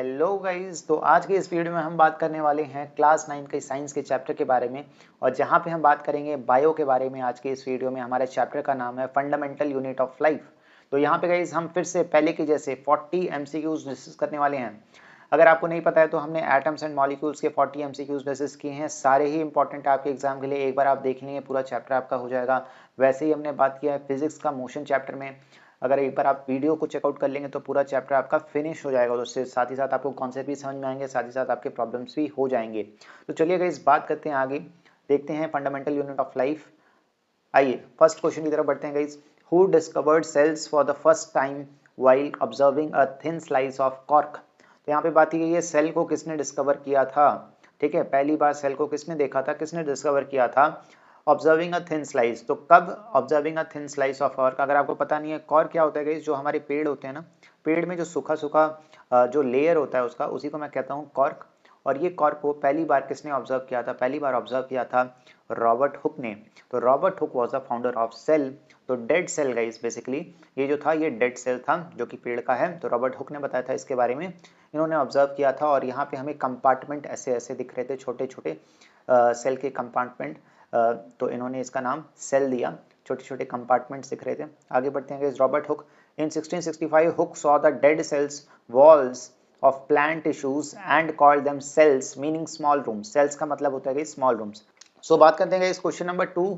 Hello guys, तो आज के इस वीडियो में हम बात करने वाले हैं क्लास 9 के साइंस के चैप्टर के बारे में और जहां पे हम बात करेंगे बायो के बारे में। आज के इस वीडियो में हमारे चैप्टर का नाम है फंडामेंटल यूनिट ऑफ लाइफ। तो यहाँ पे गाइस हम फिर से पहले के जैसे 40 एमसीक्यूज डिस्कस करने वाले हैं। अगर आपको नहीं पता है तो हमने एटम्स एंड मॉलिक्यूल्स के 40 एमसीक्यूज डिस्कस किए हैं, सारे ही इंपॉर्टेंट आपके एग्जाम के लिए। एक बार आप देख लेंगे पूरा चैप्टर आपका हो जाएगा। वैसे ही हमने बात किया है फिजिक्स का मोशन चैप्टर में, अगर एक बार आप वीडियो को चेकआउट कर लेंगे तो पूरा चैप्टर आपका फिनिश हो जाएगा। उससे साथ ही साथ आपको कॉन्सेप्ट भी समझ में आएंगे, साथ ही साथ आपके प्रॉब्लम्स भी हो जाएंगे। तो चलिए गाइस बात करते हैं आगे, देखते हैं फंडामेंटल यूनिट ऑफ लाइफ। आइए फर्स्ट क्वेश्चन की तरफ बढ़ते हैं guys. Who discovered cells for the first time while observing a thin slice of cork. तो यहाँ पे बात की गई है सेल को किसने डिस्कवर किया था। ठीक है, पहली बार सेल को किसने देखा था, किसने डिस्कवर किया था। ऑब्जर्विंग अ थिन स्लाइस, तो कब observing a thin slice of cork. अगर आपको पता नहीं है कॉर्क क्या होता है गाइस, जो हमारे पेड़ होते हैं ना, पेड़ में जो सूखा सूखा जो लेयर होता है उसका, उसी को मैं कहता हूँ कॉर्क। और ये कॉर्क को पहली बार किसने ऑब्जर्व किया था, पहली बार ऑब्जर्व किया था रॉबर्ट हुक ने। तो Robert Hooke was the founder of cell. तो डेड सेल गाइस, बेसिकली ये जो था ये डेड सेल था जो कि पेड़ का है। तो रॉबर्ट हुक ने बताया था इसके बारे में, इन्होंने ऑब्जर्व किया था। और यहाँ पे हमें कंपार्टमेंट ऐसे ऐसे दिख रहे थे, छोटे छोटे सेल के कंपार्टमेंट। तो इन्होंने इसका नाम सेल दिया, छोटे छोटे कंपार्टमेंट्स दिख रहे थे। आगे बढ़ते हैं। Robert Hooke in 1665 Hooke saw the dead cells walls of plant tissues and called them cells meaning small rooms. Cells का मतलब होता है स्मॉल रूम्स। सो बात करते हैं इस क्वेश्चन नंबर 2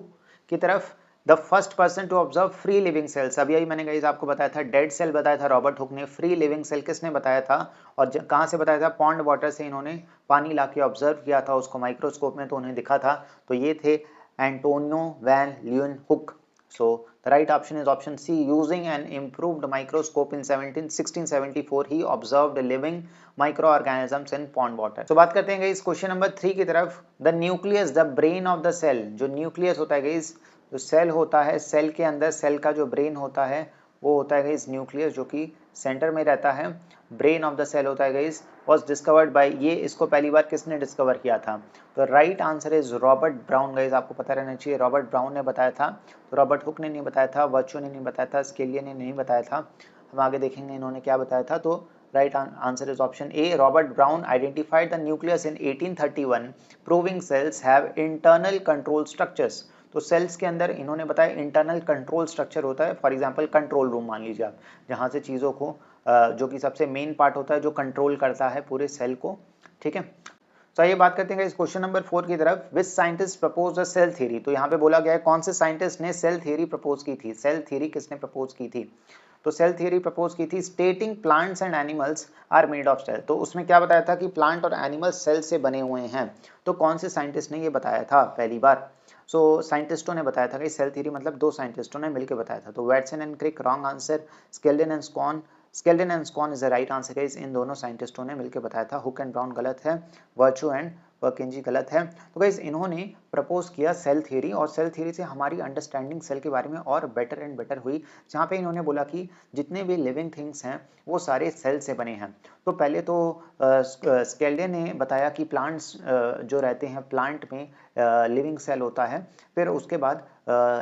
की तरफ। The first person to observe free living cells. अभी अभी मैंने गाइस आपको बताया था डेड सेल बताया था रॉबर्ट हुक ने, फ्री लिविंग सेल किसने बताया था और कहाँ से बताया था, पॉन्ड वाटर से इन्होंने पानी लाके ऑब्जर्व किया था उसको माइक्रोस्कोप में, तो उन्हें दिखा था। तो ये थे Antonie van Leeuwenhoek. So the right option is option C. Using an improved microscope in 1674, he observed living microorganisms in pond water. So बात करते हैं इस क्वेश्चन नंबर 3 की तरफ। The nucleus, the brain of the cell। जो nucleus होता है guys, जो सेल होता है, सेल के अंदर सेल का जो ब्रेन होता है वो होता है गाइस न्यूक्लियस, जो कि सेंटर में रहता है। ब्रेन ऑफ द सेल होता है गाइस, वाज डिस्कवर्ड बाय, ये इसको पहली बार किसने डिस्कवर किया था। तो right answer is Robert brown guys, आपको पता रहना चाहिए रॉबर्ट ब्राउन ने बताया था। तो रॉबर्ट हुक ने नहीं बताया था, वर्चू ने नहीं बताया था, स्केलियन ने नहीं बताया था। हम आगे देखेंगे इन्होंने क्या बताया था। तो right answer is option A, Robert brown identified the nucleus in 1831 proving cells have internal control structures. तो सेल्स के अंदर इन्होंने बताया इंटरनल कंट्रोल स्ट्रक्चर होता है। फॉर एग्जांपल कंट्रोल रूम मान लीजिए आप, जहाँ से चीज़ों को जो कि सबसे मेन पार्ट होता है जो कंट्रोल करता है पूरे सेल को। ठीक है, तो ये बात करते हैं इस क्वेश्चन नंबर 4 की तरफ। Which scientist propose the cell theory. तो यहाँ पे बोला गया है कौन से साइंटिस्ट ने सेल थ्योरी प्रपोज की थी। सेल थ्योरी किसने प्रपोज की थी, तो सेल थ्योरी प्रपोज की थी stating plants and animals are made of cell. तो उसमें क्या बताया था कि प्लांट और एनिमल्स सेल से बने हुए हैं। तो कौन से साइंटिस्ट ने ये बताया था पहली बार। साइंटिस्टों ने बताया था कि सेल थ्योरी मतलब दो साइंटिस्टों ने मिलकर बताया था। तो Watson and Crick wrong answer, Schleiden and Schwann, Schleiden and Schwann is the right answer guys, इन दोनों साइंटिस्टों ने मिलकर बताया था। हुक एंड ब्राउन गलत है, वर्चू एंड वर्किंजी गलत है। तो गाइस इन्होंने प्रपोज किया सेल थ्योरी, और सेल थ्योरी से हमारी अंडरस्टैंडिंग सेल के बारे में और बेटर एंड बेटर हुई। जहाँ पे इन्होंने बोला कि जितने भी लिविंग थिंग्स हैं वो सारे सेल से बने हैं। तो पहले तो स्केल्डन ने बताया कि प्लांट्स जो रहते हैं प्लांट में लिविंग सेल होता है। फिर उसके बाद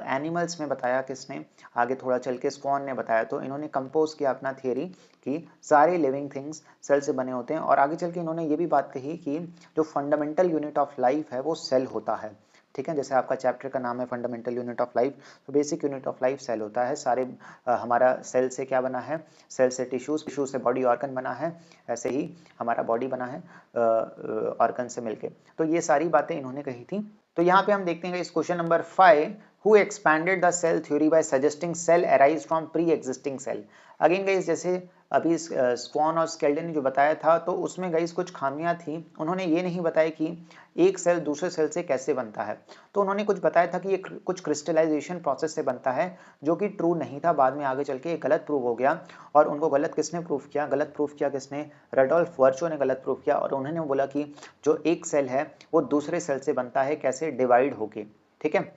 एनिमल्स में बताया किसने, आगे थोड़ा चल के स्कॉन ने बताया। तो इन्होंने कंपोज किया अपना थियरी कि सारे लिविंग थिंग्स सेल से बने होते हैं। और आगे चल के इन्होंने ये भी बात कही कि जो फंडामेंटल यूनिट ऑफ लाइफ है वो सेल होता है। ठीक है, जैसे आपका चैप्टर का नाम है फंडामेंटल यूनिट ऑफ लाइफ, तो basic unit of life cell होता है। सारे हमारा सेल से क्या बना है, सेल से टिश्यूज, टिश्यू से बॉडी ऑर्गन बना है, ऐसे ही हमारा बॉडी बना है ऑर्गन से मिलके। तो ये सारी बातें इन्होंने कही थी। तो यहाँ पे हम देखते हैं इस question number 5, who expanded the cell theory by suggesting cell arise from pre-existing cell। Again guys जैसे अभी स्कॉन और स्केल्डन ने जो बताया था, तो उसमें गाइस कुछ खामियां थी। उन्होंने ये नहीं बताया कि एक सेल दूसरे सेल से कैसे बनता है। तो उन्होंने कुछ बताया था कि ये कुछ क्रिस्टलाइजेशन प्रोसेस से बनता है, जो कि ट्रू नहीं था। बाद में आगे चल के गलत प्रूव हो गया। और उनको गलत किसने प्रूफ किया, गलत प्रूफ किया किसने, रडोल्फ वर्चो ने गलत प्रूफ किया। और उन्होंने बोला कि जो एक सेल है वो दूसरे सेल से बनता है, कैसे, डिवाइड होके। ठीक है,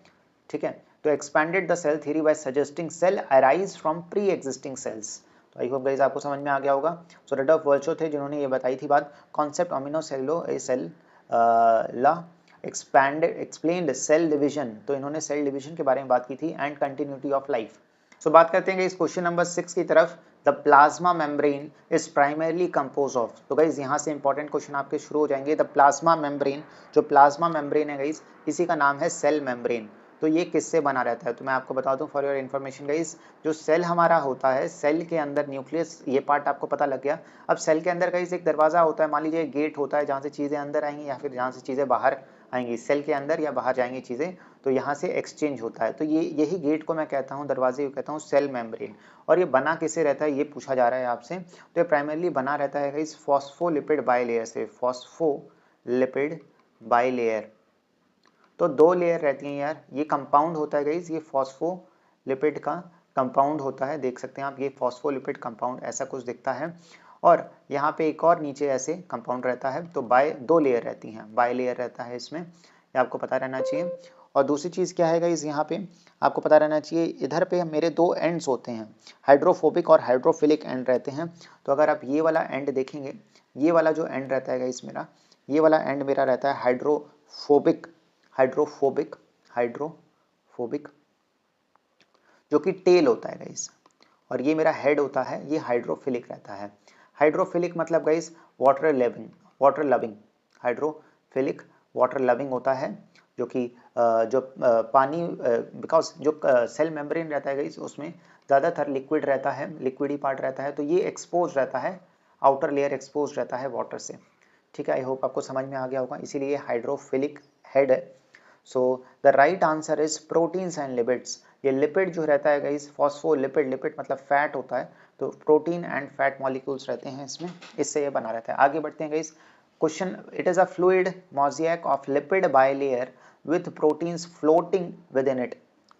ठीक है। तो expanded the cell theory by suggesting cell arise from pre existing cells. तो आई होप गाइस आपको समझ में आ गया होगा। सो रडोल्फ वर्चो थे जिन्होंने ये बताई थी बात। कॉन्सेप्ट अमीनो सेलो ए सेल ला एक्सप्लेन्ड सेल डिवीजन। तो इन्होंने सेल डिवीजन के बारे में बात की थी, एंड कंटिन्यूटी ऑफ लाइफ। सो बात करते हैं इस क्वेश्चन नंबर 6 की तरफ। The plasma membrane is primarily compose of. तो गाइज यहाँ से इंपॉर्टेंट क्वेश्चन आपके शुरू हो जाएंगे। द प्लाज्मा मेम्ब्रेन, जो प्लाज्मा मेम्ब्रेन है गाइज, इसी का नाम है सेल मेम्ब्रेन। तो ये किससे बना रहता है? तो मैं आपको बता दूं फॉर योर इन्फॉर्मेशन गाइज, जो सेल हमारा होता है, सेल के अंदर न्यूक्लियस, ये पार्ट आपको पता लग गया। अब सेल के अंदर गाइज एक दरवाजा होता है, मान लीजिए गेट होता है जहाँ से चीज़ें अंदर आएंगी या फिर जहाँ से चीज़ें बाहर आएंगी, सेल के अंदर या बाहर जाएंगी चीज़ें, तो यहाँ से एक्सचेंज होता है। तो ये यही गेट को मैं कहता हूँ, दरवाजे को कहता हूँ सेल मेम्ब्रेन। और ये बना किससे रहता है, ये पूछा जा रहा है आपसे। तो ये प्राइमरली बना रहता है गाइज फॉस्फोलिपिड बाइलेयर से, फॉस्फोलिपिड बाइलेयर। तो दो लेयर रहती हैं यार, ये कंपाउंड होता है गाइज, ये फॉस्फोलिपिड का कंपाउंड होता है, देख सकते हैं आप, ये फॉस्फोलिपिड कंपाउंड ऐसा कुछ दिखता है। और यहाँ पे एक और नीचे ऐसे कंपाउंड रहता है। तो दो लेयर रहती हैं, बाई लेयर रहता है इसमें, ये आपको पता रहना चाहिए। और दूसरी चीज़ क्या है गाइज, यहाँ पे आपको पता रहना चाहिए, इधर पे मेरे दो एंड्स होते हैं, हाइड्रोफोबिक और हाइड्रोफिलिक एंड रहते हैं। तो अगर आप ये वाला एंड देखेंगे, ये वाला जो एंड रहता है गाइज मेरा, ये वाला एंड मेरा रहता है हाइड्रोफोबिक, हाइड्रोफोबिक, हाइड्रोफोबिक, जो कि टेल होता है गाइस। और ये मेरा हेड होता है, ये हाइड्रोफिलिक रहता है। हाइड्रोफिलिक मतलब guys water loving, water loving, hydrophilic water loving होता है, जो कि पानी, बिकॉज जो सेल मेम्ब्रेन रहता है गाइस, उसमें ज़्यादातर लिक्विड रहता है, लिक्विडी पार्ट रहता है, तो ये एक्सपोज रहता है, आउटर लेयर एक्सपोज रहता है वाटर से। ठीक है, आई होप आपको समझ में आ गया होगा, इसीलिए हाइड्रोफिलिक हेड है। So the right answer is proteins and lipids. ये लिपिड जो रहता है गाइस, फॉस्फोलिपिड, लिपिड मतलब फैट होता है, तो प्रोटीन एंड फैट मॉलिक्यूल्स रहते हैं इसमें, इससे ये बना रहता है। आगे बढ़ते हैं guys, question, it is a fluid mosaic of lipid bilayer with proteins floating with in it.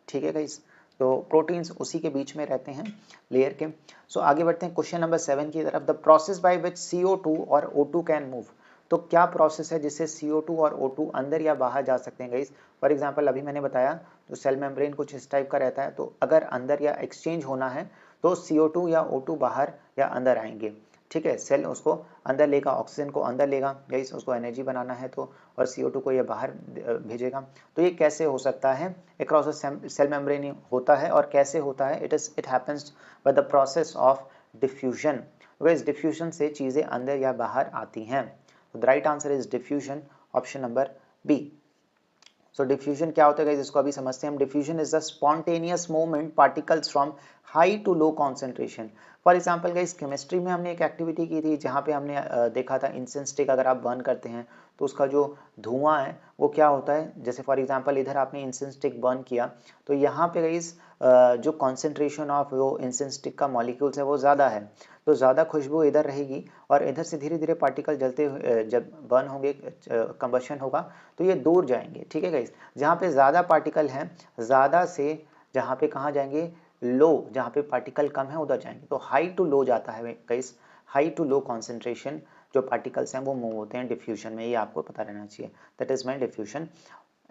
ठीक है गाइस, तो प्रोटीन्स उसी के बीच में रहते हैं लेयर के। सो आगे बढ़ते हैं क्वेश्चन नंबर 7 की तरफ। The process by which CO2 और O2 कैन मूव। तो क्या प्रोसेस है जिससे CO2 और O2 अंदर या बाहर जा सकते हैं गाइस? फॉर एग्जांपल अभी मैंने बताया, तो सेल मेम्ब्रेन कुछ इस टाइप का रहता है, तो अगर अंदर या एक्सचेंज होना है तो CO2 या O2 बाहर या अंदर आएंगे। ठीक है, सेल उसको अंदर लेगा, ऑक्सीजन को अंदर लेगा गाइस, उसको एनर्जी बनाना है तो, और CO2 को ये बाहर भेजेगा। तो ये कैसे हो सकता है? अक्रॉस द सेल मेम्ब्रेन होता है। और कैसे होता है? It happens by the process of diffusion. Guys diffusion से चीज़ें अंदर या बाहर आती हैं। The right answer is diffusion, option number B. So diffusion क्या होता है इसको अभी समझते हैं हम। Diffusion is the spontaneous movement particles from high to low concentration. For example guys chemistry में हमने एक एक्टिविटी की थी जहाँ पे हमने देखा था इंसेंस स्टिक अगर आप बर्न करते हैं तो उसका जो धुआं है वो क्या होता है, जैसे फॉर एग्जांपल इधर आपने इंसेंस स्टिक बर्न किया तो यहाँ पे गाइस जो कॉन्सेंट्रेशन ऑफ वो इंसेंस स्टिक का मॉलिक्यूल्स है वो ज़्यादा है, तो ज़्यादा खुशबू इधर रहेगी और इधर से धीरे धीरे पार्टिकल जलते जब बर्न होंगे, कंबशन होगा तो ये दूर जाएंगे। ठीक है गाइस, जहाँ पे ज़्यादा पार्टिकल हैं, ज़्यादा से जहाँ पे कहाँ जाएंगे, लो, जहाँ पे पार्टिकल कम है उधर जाएंगे। तो हाई टू लो जाता है guys, high to low concentration जो पार्टिकल्स हैं वो मूव होते हैं डिफ्यूजन में, ये आपको पता रहना चाहिए। That is my diffusion.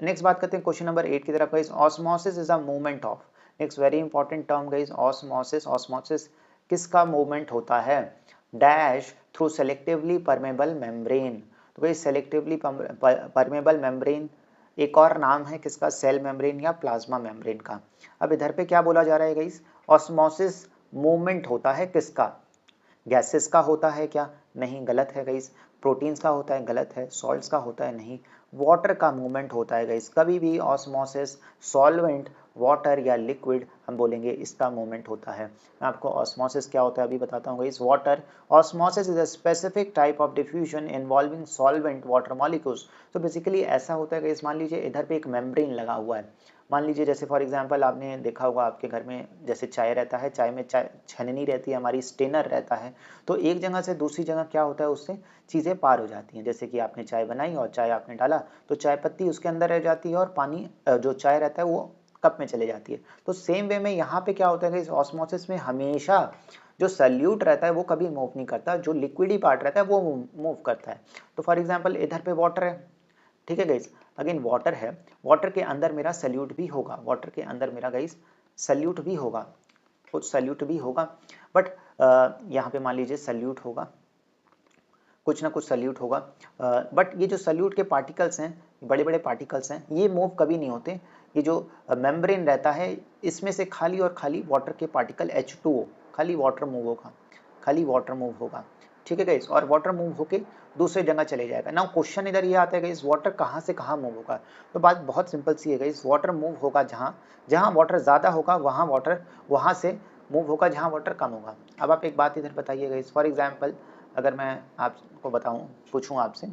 Next बात करते हैं क्वेश्चन नंबर 8 की तरफ guys. Osmosis is a movement of, next very important term guys, osmosis. Osmosis किसका मूवमेंट होता है? Dash through selectively permeable membrane. तो गाइस सेलेक्टिवली परमेबल मेम्ब्रेन एक और नाम है किसका? सेल मेम्ब्रेन या प्लाज्मा मेम्ब्रेन का। अब इधर पे क्या बोला जा रहा है गाइस? ऑस्मोसिस मूवमेंट होता है किसका? गैसेस का होता है क्या? नहीं, गलत है गाइस। प्रोटीन्स का होता है, गलत है। सॉल्ट्स का होता है, नहीं। वाटर का मूवमेंट होता है गाइस। कभी भी ऑस्मोसिस सॉल्वेंट, वाटर या लिक्विड हम बोलेंगे इसका मूवमेंट होता है। मैं आपको ऑस्मोसिस क्या होता है अभी बताता हूँ guys. Water osmosis is a specific type of diffusion involving solvent water molecules. तो बेसिकली ऐसा होता है गाइस, मान लीजिए इधर पे एक मेम्ब्रेन लगा हुआ है, मान लीजिए जैसे फॉर एग्जांपल आपने देखा होगा आपके घर में जैसे चाय रहता है, चाय में चाय छननी रहती है हमारी, स्टेनर रहता है, तो एक जगह से दूसरी जगह क्या होता है उससे चीज़ें पार हो जाती हैं। जैसे कि आपने चाय बनाई और चाय आपने डाला तो चाय पत्ती उसके अंदर रह जाती है और पानी जो चाय रहता है वो कप में चले जाती है। तो सेम वे में यहाँ पे क्या होता है कि इस ऑस्मोसिस में हमेशा जो सल्यूट रहता है वो कभी मूव नहीं करता, जो लिक्विडी पार्ट रहता है वो मूव करता है। तो फॉर एग्जाम्पल इधर पे वाटर है, ठीक है गाइस, अगेन वाटर है, वाटर के अंदर मेरा सल्यूट भी होगा, वाटर के अंदर मेरा गाइस सल्यूट भी होगा, कुछ सल्यूट भी होगा, बट यहाँ पे मान लीजिए सल्यूट होगा, कुछ ना कुछ सल्यूट होगा, बट ये जो सल्यूट के पार्टिकल्स हैं, बड़े बड़े पार्टिकल्स हैं, ये मूव कभी नहीं होते। ये जो मेम्ब्रेन रहता है इसमें से खाली और खाली वाटर के पार्टिकल H2O, खाली वाटर मूव होगा, खाली वाटर मूव होगा, ठीक है गाइस। और वाटर मूव होके दूसरे जगह चले जाएगा। नाउ क्वेश्चन इधर ये आता है गाइस, वाटर कहाँ से कहाँ मूव होगा। तो बात बहुत सिंपल सी है गाइस, वाटर मूव होगा जहाँ जहाँ वाटर ज़्यादा होगा वहाँ वाटर वहाँ से मूव होगा जहाँ वाटर कम होगा। अब आप एक बात इधर बताइए गाइस, फॉर एग्जाम्पल अगर मैं आपको बताऊँ, पूछूँ आपसे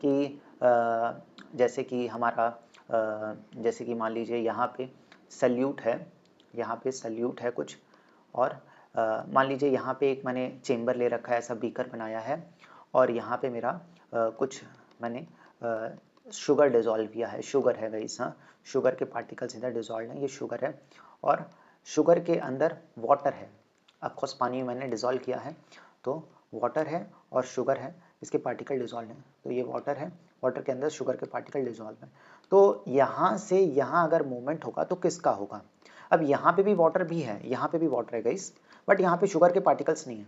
कि जैसे कि हमारा जैसे कि मान लीजिए यहाँ पे सल्यूट है, यहाँ पे सल्यूट है कुछ, और मान लीजिए यहाँ पे एक मैंने चेम्बर ले रखा है, ऐसा बीकर बनाया है, और यहाँ पे मेरा कुछ मैंने शुगर डिज़ोल्व किया है, शुगर है गाइस, हाँ शुगर के पार्टिकल्स इधर डिज़ोल्व हैं, ये शुगर है, और शुगर के अंदर वाटर है। ऑफकोर्स पानी मैंने डिज़ोल्व किया है, तो वाटर है और शुगर है, इसके पार्टिकल डिज़ोल्व हैं, तो ये वाटर है, वाटर के अंदर शुगर के पार्टिकल डिज़ोल्व हैं। तो यहाँ से यहाँ अगर मूवमेंट होगा तो किसका होगा। अब यहाँ पे भी वाटर भी है, यहाँ पे भी वाटर है गाइस, बट यहाँ पे शुगर के पार्टिकल्स नहीं है।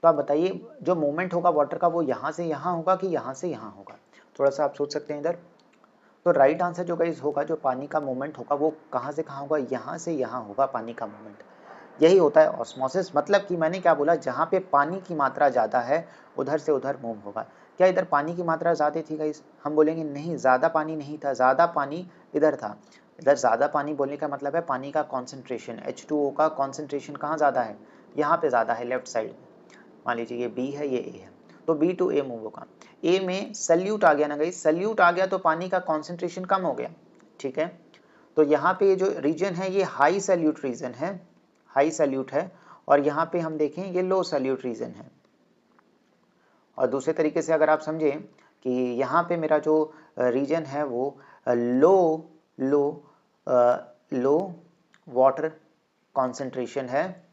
तो आप बताइए जो मूवमेंट होगा वाटर का वो यहाँ से यहाँ होगा कि यहाँ से यहाँ होगा। थोड़ा सा आप सोच सकते हैं इधर। तो राइट आंसर जो गाइस होगा, जो पानी का मूवमेंट होगा वो कहाँ से कहाँ होगा, यहाँ से यहाँ होगा पानी का मूवमेंट। यही होता है ऑस्मोसिस। मतलब कि मैंने क्या बोला, जहाँ पे पानी की मात्रा ज़्यादा है उधर से उधर मूव होगा। क्या इधर पानी की मात्रा ज़्यादा थी गाइस, हम बोलेंगे नहीं, ज़्यादा पानी नहीं था, ज़्यादा पानी इधर था। इधर ज़्यादा पानी बोलने का मतलब है पानी का कॉन्सेंट्रेशन, H2O का कॉन्सेंट्रेशन कहाँ ज़्यादा है, यहाँ पे ज़्यादा है, लेफ्ट साइड में। मान लीजिए ये B है, ये A है, तो B टू A मूव होगा। A में सल्यूट आ गया ना गाइस, सल्यूट आ गया तो पानी का कॉन्सेंट्रेशन कम हो गया, ठीक है। तो यहाँ पे जो रीजन है ये हाई सल्यूट रीजन है, हाई सल्यूट है, और यहाँ पे हम देखें ये लो सल्यूट रीजन है। और दूसरे तरीके से अगर आप समझें कि यहाँ पे मेरा जो रीजन है वो लो वाटर कॉन्सेंट्रेशन है,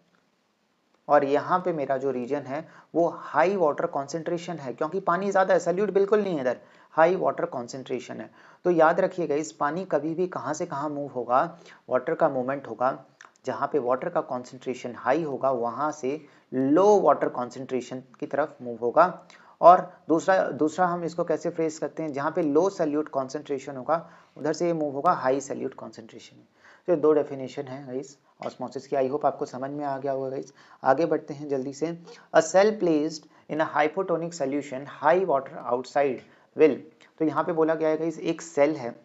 और यहाँ पे मेरा जो रीजन है वो हाई वाटर कॉन्सेंट्रेशन है, क्योंकि पानी ज़्यादा है, सल्यूट बिल्कुल नहीं है इधर, हाई वाटर कॉन्सेंट्रेशन है। तो याद रखिएगा इस पानी कभी भी कहाँ से कहाँ मूव होगा, वाटर का मूवमेंट होगा जहाँ पे वाटर का कॉन्सेंट्रेशन हाई होगा वहाँ से लो वाटर कॉन्सेंट्रेशन की तरफ मूव होगा। और दूसरा हम इसको कैसे फ्रेज करते हैं, जहाँ पे लो सल्यूट कॉन्सेंट्रेशन होगा उधर से ये मूव होगा हाई सल्यूट कॉन्सेंट्रेशन में। तो दो डेफिनेशन है गाइस ऑस्मोसिस की, आई होप आपको समझ में आ गया होगा गाइस। आगे बढ़ते हैं जल्दी से। A cell placed in a hypotonic solution high water outside will, तो यहाँ पे बोला गया है गाइस एक सेल है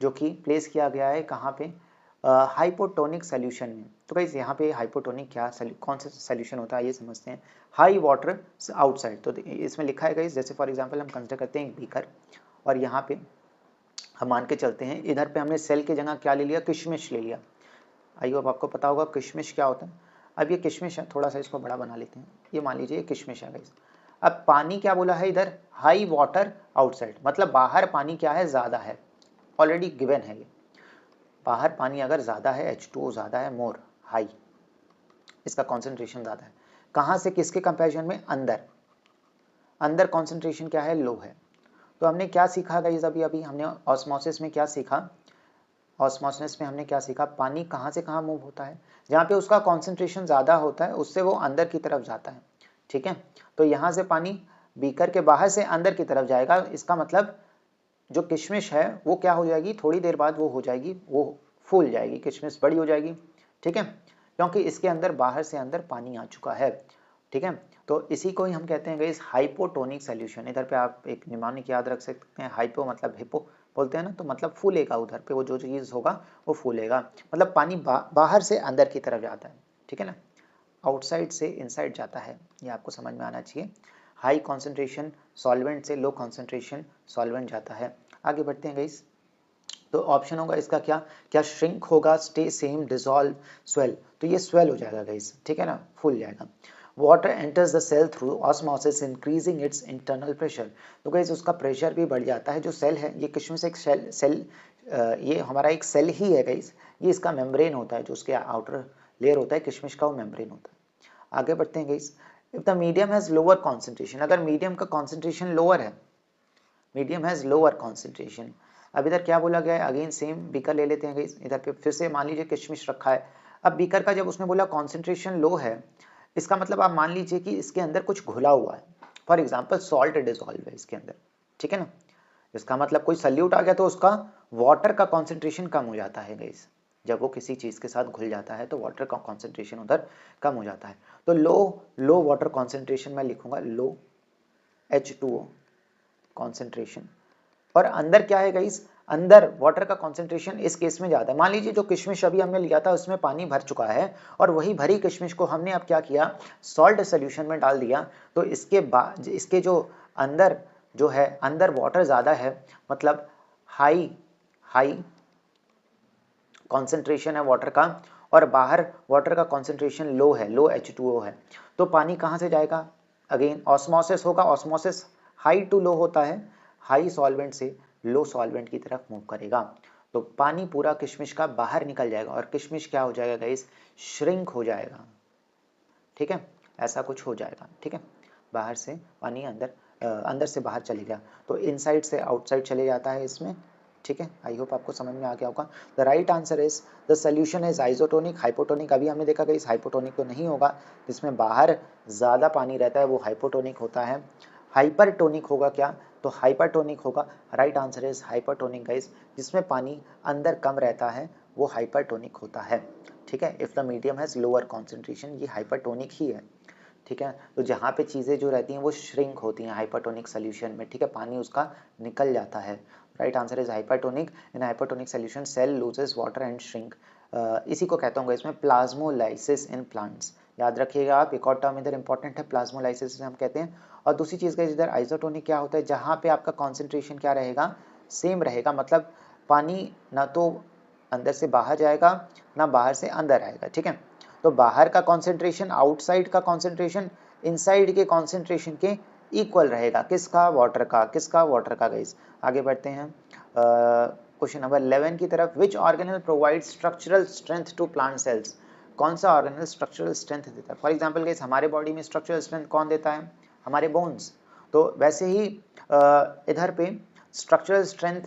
जो कि प्लेस किया गया है कहाँ पे, हाइपोटोनिक सॉल्यूशन में। तो गाइस यहाँ पे हाइपोटोनिक क्या कौन सा सॉल्यूशन होता है ये समझते हैं, हाई वाटर आउटसाइड। तो इसमें लिखा है गाइस, जैसे फॉर एग्जांपल हम कंसिडर करते हैं एक बीकर, और यहाँ पे हम मान के चलते हैं इधर पे हमने सेल की जगह क्या ले लिया, किशमिश ले लिया। आई होप आपको पता होगा किशमिश क्या होता है। अब ये किशमिश है, थोड़ा सा इसको बड़ा बना लेते हैं, ये मान लीजिए किशमिश है गाइस। अब पानी क्या बोला है इधर, हाई वाटर आउटसाइड, मतलब बाहर पानी क्या है, ज़्यादा है, ऑलरेडी गिवन है ये। बाहर पानी अगर ज़्यादा है, H2O ज़्यादा है, मोर हाई, इसका कॉन्सेंट्रेशन ज़्यादा है। कहाँ से किसके कंपैरिजन में, अंदर, अंदर कॉन्सेंट्रेशन क्या है, लो है। तो हमने क्या सीखा गाइस, अभी हमने ऑस्मोसिस में क्या सीखा, ऑस्मोसिस में हमने क्या सीखा, पानी कहाँ से कहाँ मूव होता है, जहाँ पे उसका कॉन्सेंट्रेशन ज़्यादा होता है उससे वो अंदर की तरफ जाता है, ठीक है। तो यहाँ से पानी बीकर के बाहर से अंदर की तरफ जाएगा, इसका मतलब जो किशमिश है वो क्या हो जाएगी, थोड़ी देर बाद वो हो जाएगी, वो फूल जाएगी, किशमिश बड़ी हो जाएगी, ठीक है, क्योंकि इसके अंदर बाहर से अंदर पानी आ चुका है, ठीक है। तो इसी को ही हम कहते हैं गाइस हाइपोटोनिक सॉल्यूशन। इधर पे आप एक निमानिक याद रख सकते हैं, हाइपो मतलब हिप्पो बोलते हैं ना, तो मतलब फूलेगा, उधर पे वो जो चीज़ होगा वो फूलेगा, मतलब पानी बाहर से अंदर की तरफ जाता है, ठीक है ना, आउटसाइड से इनसाइड जाता है, ये आपको समझ में आना चाहिए। हाई कॉन्सेंट्रेशन सॉल्वेंट से लो कॉन्सेंट्रेशन सॉल्वेंट जाता है। आगे बढ़ते हैं गाइस। तो ऑप्शन होगा इसका क्या, क्या श्रिंक होगा, स्टे सेम, डिसॉल्व, स्वेल। तो ये स्वेल हो जाएगा गाइस, ठीक है ना, फूल जाएगा। Water enters the cell through osmosis increasing its internal pressure. तो गाइस उसका प्रेशर भी बढ़ जाता है। जो सेल है ये किशमिश एक सेल ये हमारा एक सेल ही है गाइस, ये इसका मेम्ब्रेन होता है, जो उसके आउटर लेयर होता है किशमिश का वो मेम्ब्रेन होता है। आगे बढ़ते हैं guys. If the medium has lower concentration, अगर मीडियम का कॉन्सेंट्रेशन लोअर है, मीडियम हैज लोअर कॉन्सेंट्रेशन। अब इधर क्या बोला गया है, अगेन सेम बीकर ले लेते हैं गाइस, इधर पे फिर से मान लीजिए किशमिश रखा है। अब बीकर का जब उसने बोला कॉन्सेंट्रेशन लो है, इसका मतलब आप मान लीजिए कि इसके अंदर कुछ घुला हुआ है, फॉर एग्जाम्पल सॉल्ट डिसॉल्व है इसके अंदर, ठीक है ना। इसका मतलब कोई सल्यूट आ गया तो उसका वाटर का कॉन्सेंट्रेशन कम हो जाता है गाइस, जब वो किसी चीज़ के साथ घुल जाता है तो वाटर का कॉन्सेंट्रेशन उधर कम हो जाता है। तो लो वाटर कॉन्सेंट्रेशन मैं लिखूंगा लो H2O कॉन्सेंट्रेशन। और अंदर क्या है गाइस, अंदर वाटर का कॉन्सेंट्रेशन इस केस में ज़्यादा है। मान लीजिए जो किशमिश अभी हमने लिया था उसमें पानी भर चुका है और वही भरी किशमिश को हमने अब क्या किया, सॉल्ट सोल्यूशन में डाल दिया। तो इसके जो है अंदर वाटर ज़्यादा है, मतलब हाई कॉन्सेंट्रेशन है वाटर का, और बाहर वाटर का कॉन्सेंट्रेशन लो है, लो H2O है। तो पानी कहाँ से जाएगा, अगेन ऑस्मोसिस होगा। ऑस्मोसिस हाई टू लो होता है, हाई सॉल्वेंट से लो सॉल्वेंट की तरफ मूव करेगा। तो पानी पूरा किशमिश का बाहर निकल जाएगा और किशमिश क्या हो जाएगा गाइस, श्रिंक हो जाएगा। ठीक है, ऐसा कुछ हो जाएगा। ठीक है, बाहर से पानी अंदर से बाहर चले गया, तो इनसाइड से आउटसाइड चले जाता है इसमें। ठीक है, आई होप आपको समझ में आ गया होगा। The right answer is the solution is isotonic. Hypotonic अभी हमने देखा कि इस हाइपोटोनिक तो नहीं होगा, जिसमें बाहर ज़्यादा पानी रहता है वो हाइपोटोनिक होता है। हाइपरटोनिक होगा क्या, तो हाइपरटोनिक होगा। Right answer is hypertonic guys, जिसमें पानी अंदर कम रहता है वो हाइपरटोनिक होता है। ठीक है, if the medium has lower concentration, ये हाइपरटोनिक ही है। ठीक है, तो जहाँ पे चीज़ें जो रहती हैं वो श्रिंक होती हैं हाइपरटोनिक सोल्यूशन में। ठीक है, पानी उसका निकल जाता है। Right answer is hypertonic. In hypertonic solution cell loses water and shrink. इसी को कहता हूँ इसमें प्लाज्मोलाइसिस इन प्लांट्स। याद रखिएगा आप, एक और टर्म इधर इंपॉर्टेंट है, प्लाज्मोलाइसिस हम कहते हैं। और दूसरी चीज़ का इधर आइसोटोनिक क्या होता है, जहाँ पे आपका कॉन्सेंट्रेशन क्या रहेगा, सेम रहेगा। मतलब पानी ना तो अंदर से बाहर जाएगा ना बाहर से अंदर आएगा। ठीक है, तो बाहर का कॉन्सेंट्रेशन आउटसाइड का कॉन्सेंट्रेशन इनसाइड के कॉन्सेंट्रेशन के इक्वल रहेगा। किसका, वाटर का। किसका, वाटर का गाइस। आगे बढ़ते हैं क्वेश्चन नंबर 11 की तरफ। Which organelle provide structural strength to plant cells. कौन सा ऑर्गेनल स्ट्रक्चरल स्ट्रेंथ देता है। फॉर एग्जाम्पल गाइस, हमारे बॉडी में स्ट्रक्चरल स्ट्रेंथ कौन देता है, हमारे बोन्स। तो वैसे ही इधर पे स्ट्रक्चरल स्ट्रेंथ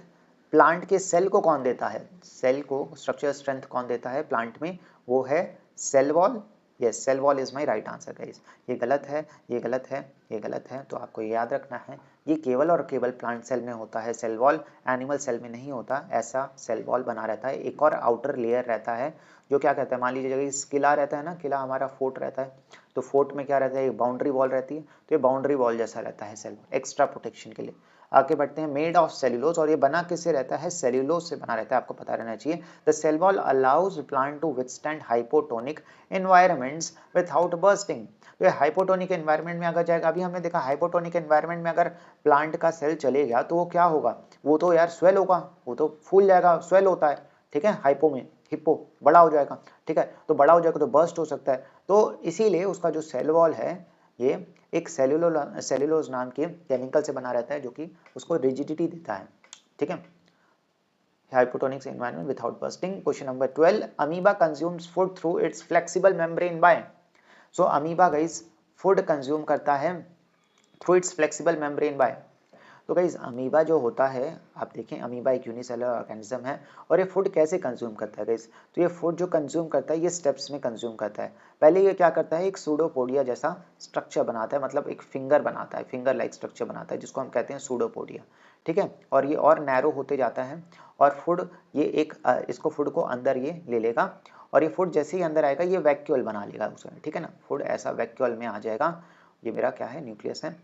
प्लांट के सेल को कौन देता है, सेल को स्ट्रक्चरल स्ट्रेंथ कौन देता है प्लांट में, वो है cell wall. Yes, cell wall is my right answer guys. ये गलत है, ये गलत है, ये गलत है, तो आपको ये याद रखना है, ये केवल और केवल प्लांट सेल में होता है सेल वॉल, एनिमल सेल में नहीं होता। ऐसा सेल वॉल बना रहता है, एक और आउटर लेयर रहता है जो क्या कहता है, मान लीजिए जगह किला रहता है ना, किला हमारा फोर्ट रहता है, तो फोर्ट में क्या रहता है, एक बाउंड्री वॉल रहती है, तो ये बाउंड्री वॉल जैसा रहता है सेल, एक्स्ट्रा प्रोटेक्शन के लिए। आगे बढ़ते हैं, मेड ऑफ सेल्यूलोज, और ये बना किससे रहता है, सेल्यूलोज से बना रहता है, आपको पता रहना चाहिए। The cell wall allows plant to withstand hypotonic environments without bursting. तो ये हाइपोटोनिक एनवायरमेंट में अगर जाएगा, अभी हमने देखा हाइपोटोनिक एनवायरमेंट में अगर प्लांट का सेल चले गया तो वो क्या होगा, वो तो यार स्वेल होगा, वो तो फूल जाएगा, स्वेल होता है। ठीक है, हाइपो में हिप्पो बड़ा हो जाएगा। ठीक है, तो बड़ा हो जाएगा तो बर्स्ट हो सकता है, तो इसीलिए उसका जो सेल वॉल है ये एक सेल्यूलोज नाम के केमिकल से बना रहता है, जो कि उसको रिजिडिटी देता है। ठीक है, hypotonic environment without bursting. Question number 12. Amoeba consumes food through its flexible membrane by. So amoeba guys food consume करता है through its flexible membrane by. तो गाइज अमीबा जो होता है, आप देखें अमीबा एक यूनिसेलुलर ऑर्गेनिज्म है, और ये फूड कैसे कंज्यूम करता है गाइज, तो ये फूड जो कंज्यूम करता है ये स्टेप्स में कंज्यूम करता है। पहले ये क्या करता है, एक सूडोपोडिया जैसा स्ट्रक्चर बनाता है, मतलब एक फिंगर बनाता है, फिंगर लाइक स्ट्रक्चर बनाता है, जिसको हम कहते हैं सूडोपोडिया। ठीक है, और ये और नैरो होते जाता है, और फूड ये इसको फूड को अंदर ये ले लेगा, और ये फूड जैसे ही अंदर आएगा ये वैक्यूल बना लेगा उसमें। ठीक है ना, फूड ऐसा वैक्यूल में आ जाएगा। ये मेरा क्या है, न्यूक्लियस है,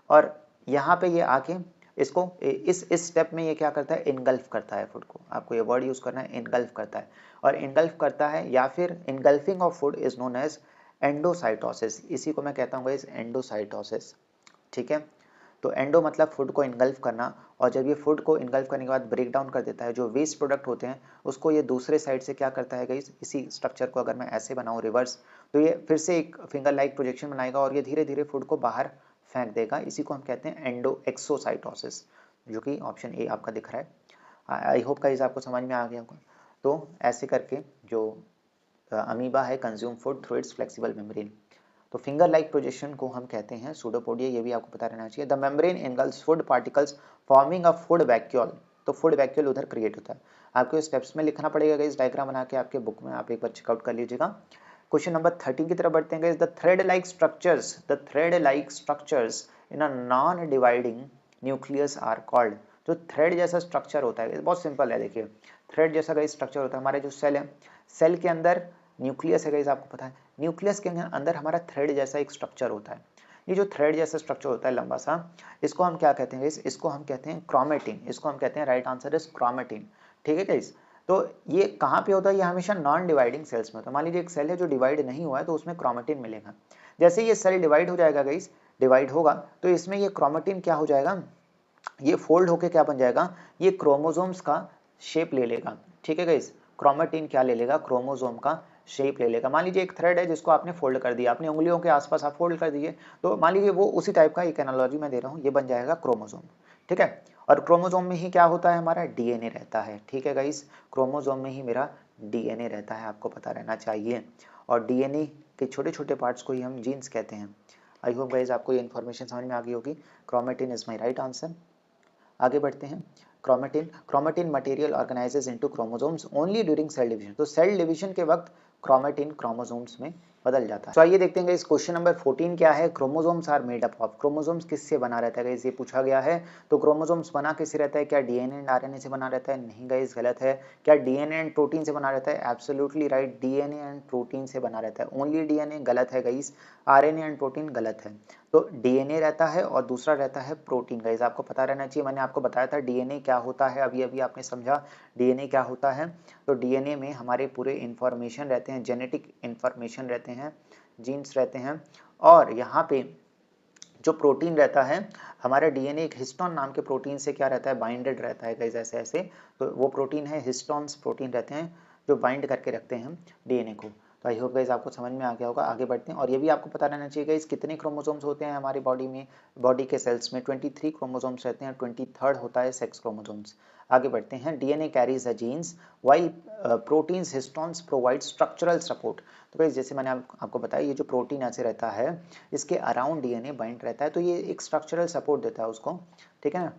और यहाँ पे ये आके इसको इस स्टेप में ये क्या करता है, इनगल्फ करता है फूड को। आपको ये वर्ड यूज़ करना है, इनगल्फ करता है। और इनगल्फ करता है, या फिर engulfing of food is known as endocytosis. इसी को मैं कहता हूँ इस एंडोसाइटोसिस। ठीक है, तो एंडो मतलब फूड को इनगल्फ करना, और जब ये फूड को इनगल्फ करने के बाद ब्रेक डाउन कर देता है, जो वेस्ट प्रोडक्ट होते हैं उसको ये दूसरे साइड से क्या करता है गाइस, इसी स्ट्रक्चर को अगर मैं ऐसे बनाऊँ रिवर्स, तो ये फिर से एक फिंगर लाइक प्रोजेक्शन बनाएगा और ये धीरे धीरे फूड को बाहर फेंक देगा। इसी को हम कहते हैं एक्सोसाइटोसिस, जो कि ऑप्शन ए आपका दिख रहा है। आई होप गाइस आपको समझ में आ गया होगा। तो ऐसे करके जो अमीबा है consume food through it's flexible membrane. तो फिंगर लाइक प्रोजेक्शन को हम कहते हैं सूडोपोडिया, ये भी आपको पता रहना चाहिए। The membrane engulfs food particles forming a food vacuole. तो फूड वैक्यूल उधर क्रिएट होता है, आपको स्टेप्स में लिखना पड़ेगा इस डायग्राम बना के, आपके बुक में आप एक बार चेकआउट कर लीजिएगा। क्वेश्चन नंबर 13 की तरफ बढ़ते हैं। The thread like structures in a non dividing nucleus are called. जो थ्रेड जैसा स्ट्रक्चर होता है, बहुत सिंपल है, देखिए थ्रेड जैसा गाइस स्ट्रक्चर होता है। हमारे जो सेल है, सेल के अंदर न्यूक्लियस है गाइस, आपको पता है न्यूक्लियस के अंदर हमारा थ्रेड जैसा एक स्ट्रक्चर होता है। ये जो थ्रेड जैसा स्ट्रक्चर होता है लंबा सा, इसको हम क्या कहते हैं गाइस, इसको हम कहते हैं क्रोमेटिन, इसको हम कहते हैं, राइट आंसर इज क्रोमेटिन। ठीक है गाइस, तो ये कहाँ पे होता है, ये हमेशा नॉन डिवाइडिंग सेल्स में होता है। मान लीजिए एक सेल है जो डिवाइड नहीं हुआ है तो उसमें क्रोमेटिन मिलेगा। जैसे ये सेल डिवाइड हो जाएगा गाइस, डिवाइड होगा तो इसमें ये क्रोमेटिन क्या हो जाएगा, ये फोल्ड होके क्या बन जाएगा, ये क्रोमोसोम्स का शेप ले लेगा। ठीक है गाइस, क्रोमेटिन क्या ले लेगा, क्रोमोसोम का शेप ले लेगा। मान लीजिए एक थ्रेड है जिसको आपने फोल्ड कर दिया, अपनी उंगलियों के आसपास आप फोल्ड कर दीजिए, तो मान लीजिए वो उसी टाइप का एक एनालॉजी मैं दे रहा हूँ, ये बन जाएगा क्रोमोसोम। ठीक है, और क्रोमोसोम में ही क्या होता है, हमारा डीएनए रहता है। ठीक है गाइस, क्रोमोसोम में ही मेरा डीएनए रहता है, आपको पता रहना चाहिए। और डीएनए के छोटे छोटे पार्ट्स को ही हम जीन्स कहते हैं। आई होप गाइस आपको ये इन्फॉर्मेशन समझ में आ गई होगी। Chromatin is my right answer. आगे बढ़ते हैं। Chromatin material organizes into chromosomes only during cell division. तो सेल डिवीजन के वक्त क्रोमेटिन क्रोमोसोम्स में बदल जाता है। तो आइए देखते हैं इस क्वेश्चन नंबर 14 क्या है। Chromosomes are made up of, chromosomes किससे बना रहता है गाइस, ये पूछा गया है। तो क्रोमोसोम्स बना किससे रहता है, क्या डीएनए एंड आरएनए से बना रहता है, नहीं गाइस गलत है। क्या डीएनए एंड प्रोटीन से बना रहता है, absolutely right, DNA and protein से बना रहता है, ओनली डीएनए गलत है गाइस, आरएनए एंड प्रोटीन गलत है। तो डीएनए रहता है और दूसरा रहता है प्रोटीन। गाइस आपको पता रहना चाहिए, मैंने आपको बताया था डीएनए क्या होता है, अभी अभी आपने समझा डीएनए क्या होता है। तो डीएनए में हमारे पूरे इंफॉर्मेशन रहते हैं, जेनेटिक इंफॉर्मेशन रहते हैं, जीन्स रहते हैं। और यहाँ पे जो प्रोटीन रहता है, हमारा डीएनए एक हिस्टोन नाम के प्रोटीन से क्या रहता है, बाइंडेड रहता है गाइस, ऐसे ऐसे। तो वो प्रोटीन है, हिस्टोन्स प्रोटीन रहते हैं जो बाइंड करके रखते हैं डीएनए को। तो आई होप गाइस आपको समझ में आ गया होगा। आगे बढ़ते हैं, और ये भी आपको पता रहना चाहिए गाइस कितने क्रोमोसोम्स होते हैं हमारी बॉडी में, बॉडी के सेल्स में 23 क्रोमोसोम्स रहते हैं, 23rd होता है सेक्स क्रोमोसोम्स। आगे बढ़ते हैं। DNA carries the genes while proteins histones provide structural support. तो गाइस जैसे मैंने आपको बताया, ये जो प्रोटीन ऐसे रहता है, इसके अराउंड डीएनए बाइंड रहता है, तो ये एक स्ट्रक्चरल सपोर्ट देता है उसको। ठीक है ना,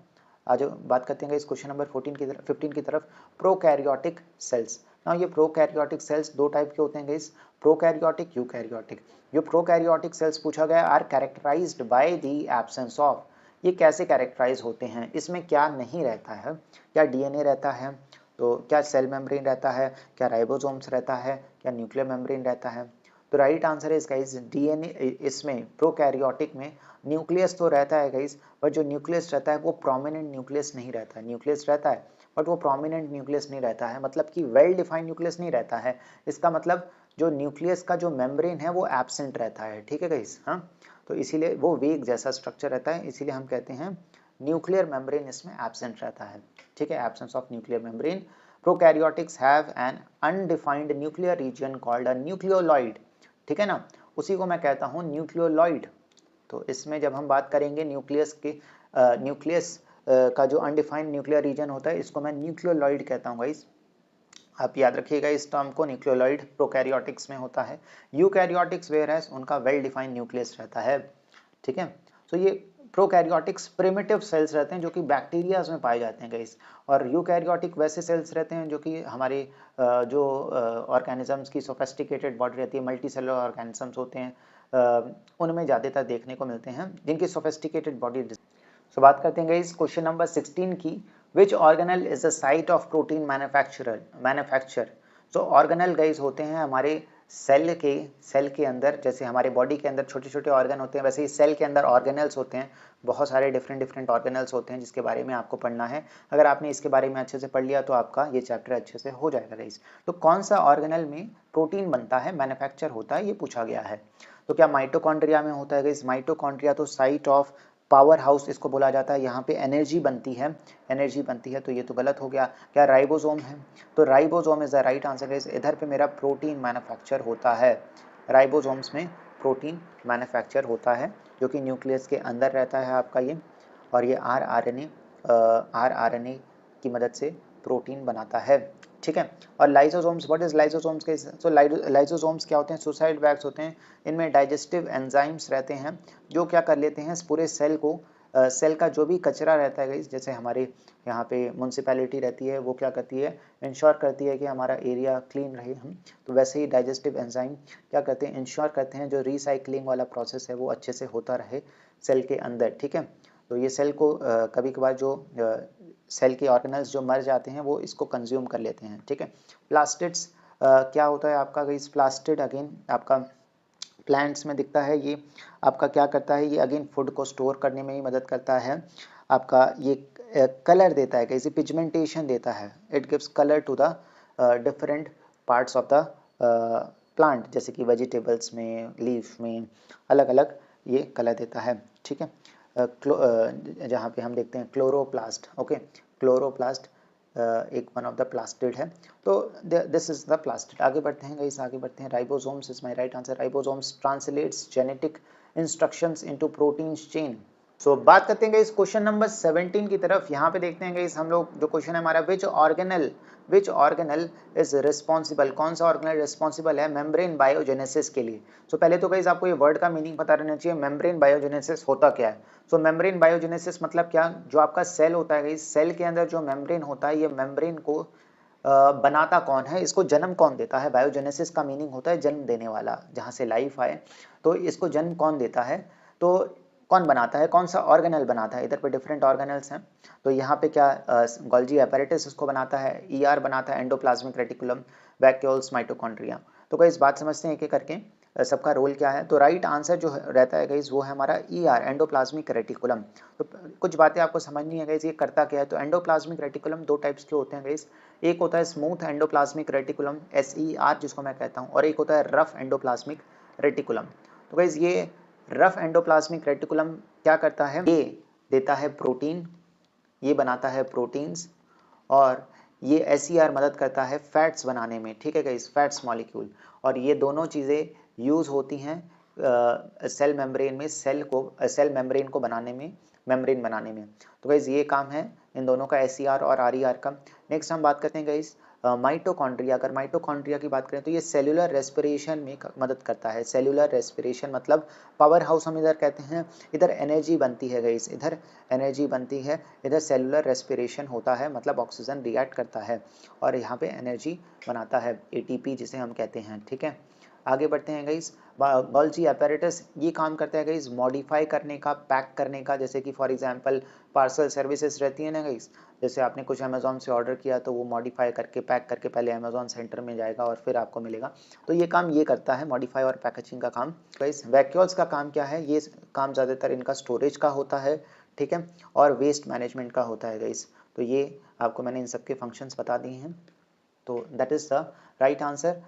आज बात करते हैं इस क्वेश्चन नंबर 15 की तरफ। Prokaryotic cells. ना ये प्रोकैरियोटिक सेल्स दो टाइप के होते हैं गाइस, प्रोकैरियोटिक, यूकैरियोटिक। जो प्रोकैरियोटिक सेल्स पूछा गया, are characterized by the absence of, ये कैसे कैरेक्टराइज होते हैं, इसमें क्या नहीं रहता है, क्या डीएनए रहता है, तो क्या सेल मेम्ब्रेन रहता है, क्या राइबोसोम्स रहता है, क्या न्यूक्लियर मेम्ब्रेन रहता है। तो राइट आंसर है इसका इस डीएनए, इसमें प्रोकैरियोटिक में न्यूक्लियस तो रहता है गाइस, बट जो न्यूक्लियस रहता है वो प्रोमिनेंट न्यूक्लियस नहीं रहता है। न्यूक्लियस रहता है बट वो प्रोमिनेंट न्यूक्लियस नहीं रहता है, मतलब कि वेल डिफाइंड न्यूक्लियस नहीं रहता है। इसका मतलब जो न्यूक्लियस का जो मेम्ब्रेन है वो एब्सेंट रहता है। ठीक है गाइस, हाँ, तो इसीलिए वो वेग जैसा स्ट्रक्चर रहता है, इसीलिए हम कहते हैं न्यूक्लियर मेम्ब्रेन इसमें एब्सेंट रहता है। ठीक है, absence of nuclear membrane. Prokaryotics have an undefined nuclear region called a nucleoid. ठीक है ना, उसी को मैं कहता हूँ न्यूक्लियोलॉइड। तो इसमें जब हम बात करेंगे न्यूक्लियस के, न्यूक्लियस का जो अनडिफाइंड न्यूक्लियर रीजन होता है, इसको मैं न्यूक्लियोलॉइड कहता हूँ गाइस। आप याद रखिएगा इस टर्म को, न्यूक्लियोलॉइड प्रोकैरियोटिक्स में होता है। यूकैरियोटिक्स वेयर है उनका वेल डिफाइंड न्यूक्लियस रहता है। ठीक है, तो ये प्रोकैरियोटिक्स प्रिमिटिव सेल्स रहते हैं जो कि बैक्टीरियाज में पाए जाते हैं गाइस, और यूकैरियोटिक वैसे सेल्स रहते हैं जो कि हमारे जो ऑर्गेनिजम्स की सोफिस्टिकेटेड बॉडी रहती है, मल्टी सेलुलर ऑर्गेनिजम्स होते हैं, उनमें ज़्यादातर देखने को मिलते हैं जिनकी सोफिस्टिकेटेड बॉडी। सो बात करते हैं गाइस क्वेश्चन नंबर 16 की। विच organelle is the site of protein manufacture. So organelle guys होते हैं हमारे सेल के अंदर, जैसे हमारे बॉडी के अंदर छोटे छोटे ऑर्गन होते हैं, वैसे ही सेल के अंदर ऑर्गेनल्स होते हैं। बहुत सारे डिफरेंट ऑर्गेनल्स होते हैं जिसके बारे में आपको पढ़ना है। अगर आपने इसके बारे में अच्छे से पढ़ लिया तो आपका ये चैप्टर अच्छे से हो जाएगा गाइस। तो कौन सा ऑर्गेनल में प्रोटीन बनता है, मैन्युफैक्चर होता है, ये पूछा गया है। तो क्या माइटोकॉन्ड्रिया में होता है गाइस, माइटोकॉन्ड्रिया तो साइट ऑफ पावर हाउस इसको बोला जाता है, यहाँ पे एनर्जी बनती है, तो ये तो गलत हो गया। क्या राइबोसोम है, तो ribosome is the right answer. इधर पे मेरा प्रोटीन मैन्युफैक्चर होता है, राइबोसोम्स में प्रोटीन मैन्युफैक्चर होता है जो कि न्यूक्लियस के अंदर रहता है आपका ये, और ये आर-आर-एन-ए की मदद से प्रोटीन बनाता है। ठीक है, और लाइसोसोम्स, व्हाट इज लाइसोसोम्स के, सो लाइसोसोम्स क्या होते हैं, सुसाइड बैग्स होते हैं। इनमें डाइजेस्टिव एंजाइम्स रहते हैं जो क्या कर लेते हैं, पूरे सेल को, सेल का जो भी कचरा रहता है गाइस, जैसे हमारे यहाँ पे म्यूनसिपैलिटी रहती है, वो क्या करती है, इंश्योर करती है कि हमारा एरिया क्लीन रहे हम, तो वैसे ही डाइजेस्टिव एंजाइम क्या करते हैं, इंश्योर करते हैं जो रिसाइकलिंग वाला प्रोसेस है वो अच्छे से होता रहे सेल के अंदर। ठीक है, तो ये सेल को कभी कभार जो सेल के ऑर्गेनल्स जो मर जाते हैं वो इसको कंज्यूम कर लेते हैं, ठीक है। प्लास्टिड्स क्या होता है आपका गाइस, प्लास्टिड अगेन आपका प्लांट्स में दिखता है। ये आपका क्या करता है, ये अगेन फूड को स्टोर करने में ही मदद करता है। आपका ये कलर देता है, कैसे पिगमेंटेशन देता है, it gives colour to the different parts of the plant, जैसे कि वेजिटेबल्स में, लीफ में अलग अलग ये कलर देता है, ठीक है। जहाँ पे हम देखते हैं क्लोरोप्लास्ट, ओके, क्लोरोप्लास्ट एक वन ऑफ द प्लास्टिड है। तो दिस इज द प्लास्टिड। आगे बढ़ते हैं गाइस, आगे बढ़ते हैं। Ribosomes is my right answer. Ribosomes translates genetic instructions into proteins chain. So बात करते हैं गाइस क्वेश्चन नंबर 17 की तरफ। यहाँ पे देखते हैं गाइस हम लोग, जो क्वेश्चन है हमारा, विच ऑर्गेनल इज रिस्पॉन्सिबल, कौन सा ऑर्गेनल रिस्पॉन्सिबल है मेम्ब्रेन बायोजेनेसिस के लिए। सो पहले तो गाइस आपको ये वर्ड का मीनिंग पता रहना चाहिए, मेम्ब्रेन बायोजेनेसिस होता क्या है। सो मेम्ब्रेन बायोजेनेसिस मतलब क्या, जो आपका सेल होता है गाइस, सेल के अंदर जो मेम्ब्रेन होता है, ये मेम्ब्रेन को बनाता कौन है, इसको जन्म कौन देता है। बायोजेनेसिस का मीनिंग होता है जन्म देने वाला, जहाँ से लाइफ आए, तो इसको जन्म कौन देता है, तो कौन बनाता है, कौन सा ऑर्गेनल बनाता है। इधर पे डिफरेंट ऑर्गेनल्स हैं, तो यहाँ पे क्या गोल्जी apparatus इसको बनाता है, ER बनाता है, एंडोप्लाज्मिक रेटिकुलम, वैक्यूल्स, माइटोकॉन्ड्रिया। तो गाइस बात समझते हैं एक एक करके, सबका रोल क्या है। तो राइट आंसर जो रहता है गाइस वो है हमारा ER, एंडोप्लाज्मिक रेटिकुलम। तो कुछ बातें आपको समझनी है गाइस, ये करता क्या है। तो एंडोप्लाज्मिक रेटिकुलम दो टाइप्स के होते हैं गाइस, एक होता है स्मूथ एंडोप्लाज्मिक रेटिकुलम, SER जिसको मैं कहता हूँ, और एक होता है रफ एंडोप्लाज्मिक रेटिकुलम। तो गाइस ये रफ एंडोप्लाज्मिक रेटिकुलम क्या करता है, ये देता है प्रोटीन, ये बनाता है प्रोटीन्स, और ये SER मदद करता है फैट्स बनाने में, ठीक है गाइस, फैट्स मॉलिक्यूल। और ये दोनों चीज़ें यूज़ होती हैं सेल मेम्ब्रेन में, सेल मेम्ब्रेन को बनाने में, मेम्ब्रेन बनाने में। तो गाइस ये काम है इन दोनों का, SER और RER का। नेक्स्ट हम बात करते हैं गाइस माइटोकॉन्ड्रिया। अगर माइटोकॉन्ड्रिया की बात करें तो ये सेलुलर रेस्पिरेशन में मदद करता है। सेलुलर रेस्पिरेशन मतलब पावर हाउस हम इधर कहते हैं, इधर एनर्जी बनती है गाइस, इधर एनर्जी बनती है, इधर सेलुलर रेस्पिरेशन होता है, मतलब ऑक्सीजन रिएक्ट करता है और यहाँ पे एनर्जी बनाता है, ATP जिसे हम कहते हैं, ठीक है। आगे बढ़ते हैं गाइस, गोल्जी apparatus ये काम करता है गाइस मॉडिफाई करने का, पैक करने का। जैसे कि फॉर एग्जांपल पार्सल सर्विसेज रहती है ना गाइस, जैसे आपने कुछ अमेजोन से ऑर्डर किया तो वो मॉडिफाई करके, पैक करके पहले अमेजोन सेंटर में जाएगा और फिर आपको मिलेगा। तो ये काम ये करता है, मॉडिफाई और पैकेजिंग का काम। गाइस वैक्यूल्स का काम क्या है, ये काम ज़्यादातर इनका स्टोरेज का होता है, ठीक है, और वेस्ट मैनेजमेंट का होता है गाइस। तो ये आपको मैंने इन सबके फंक्शंस बता दिए हैं, तो that is the right answer,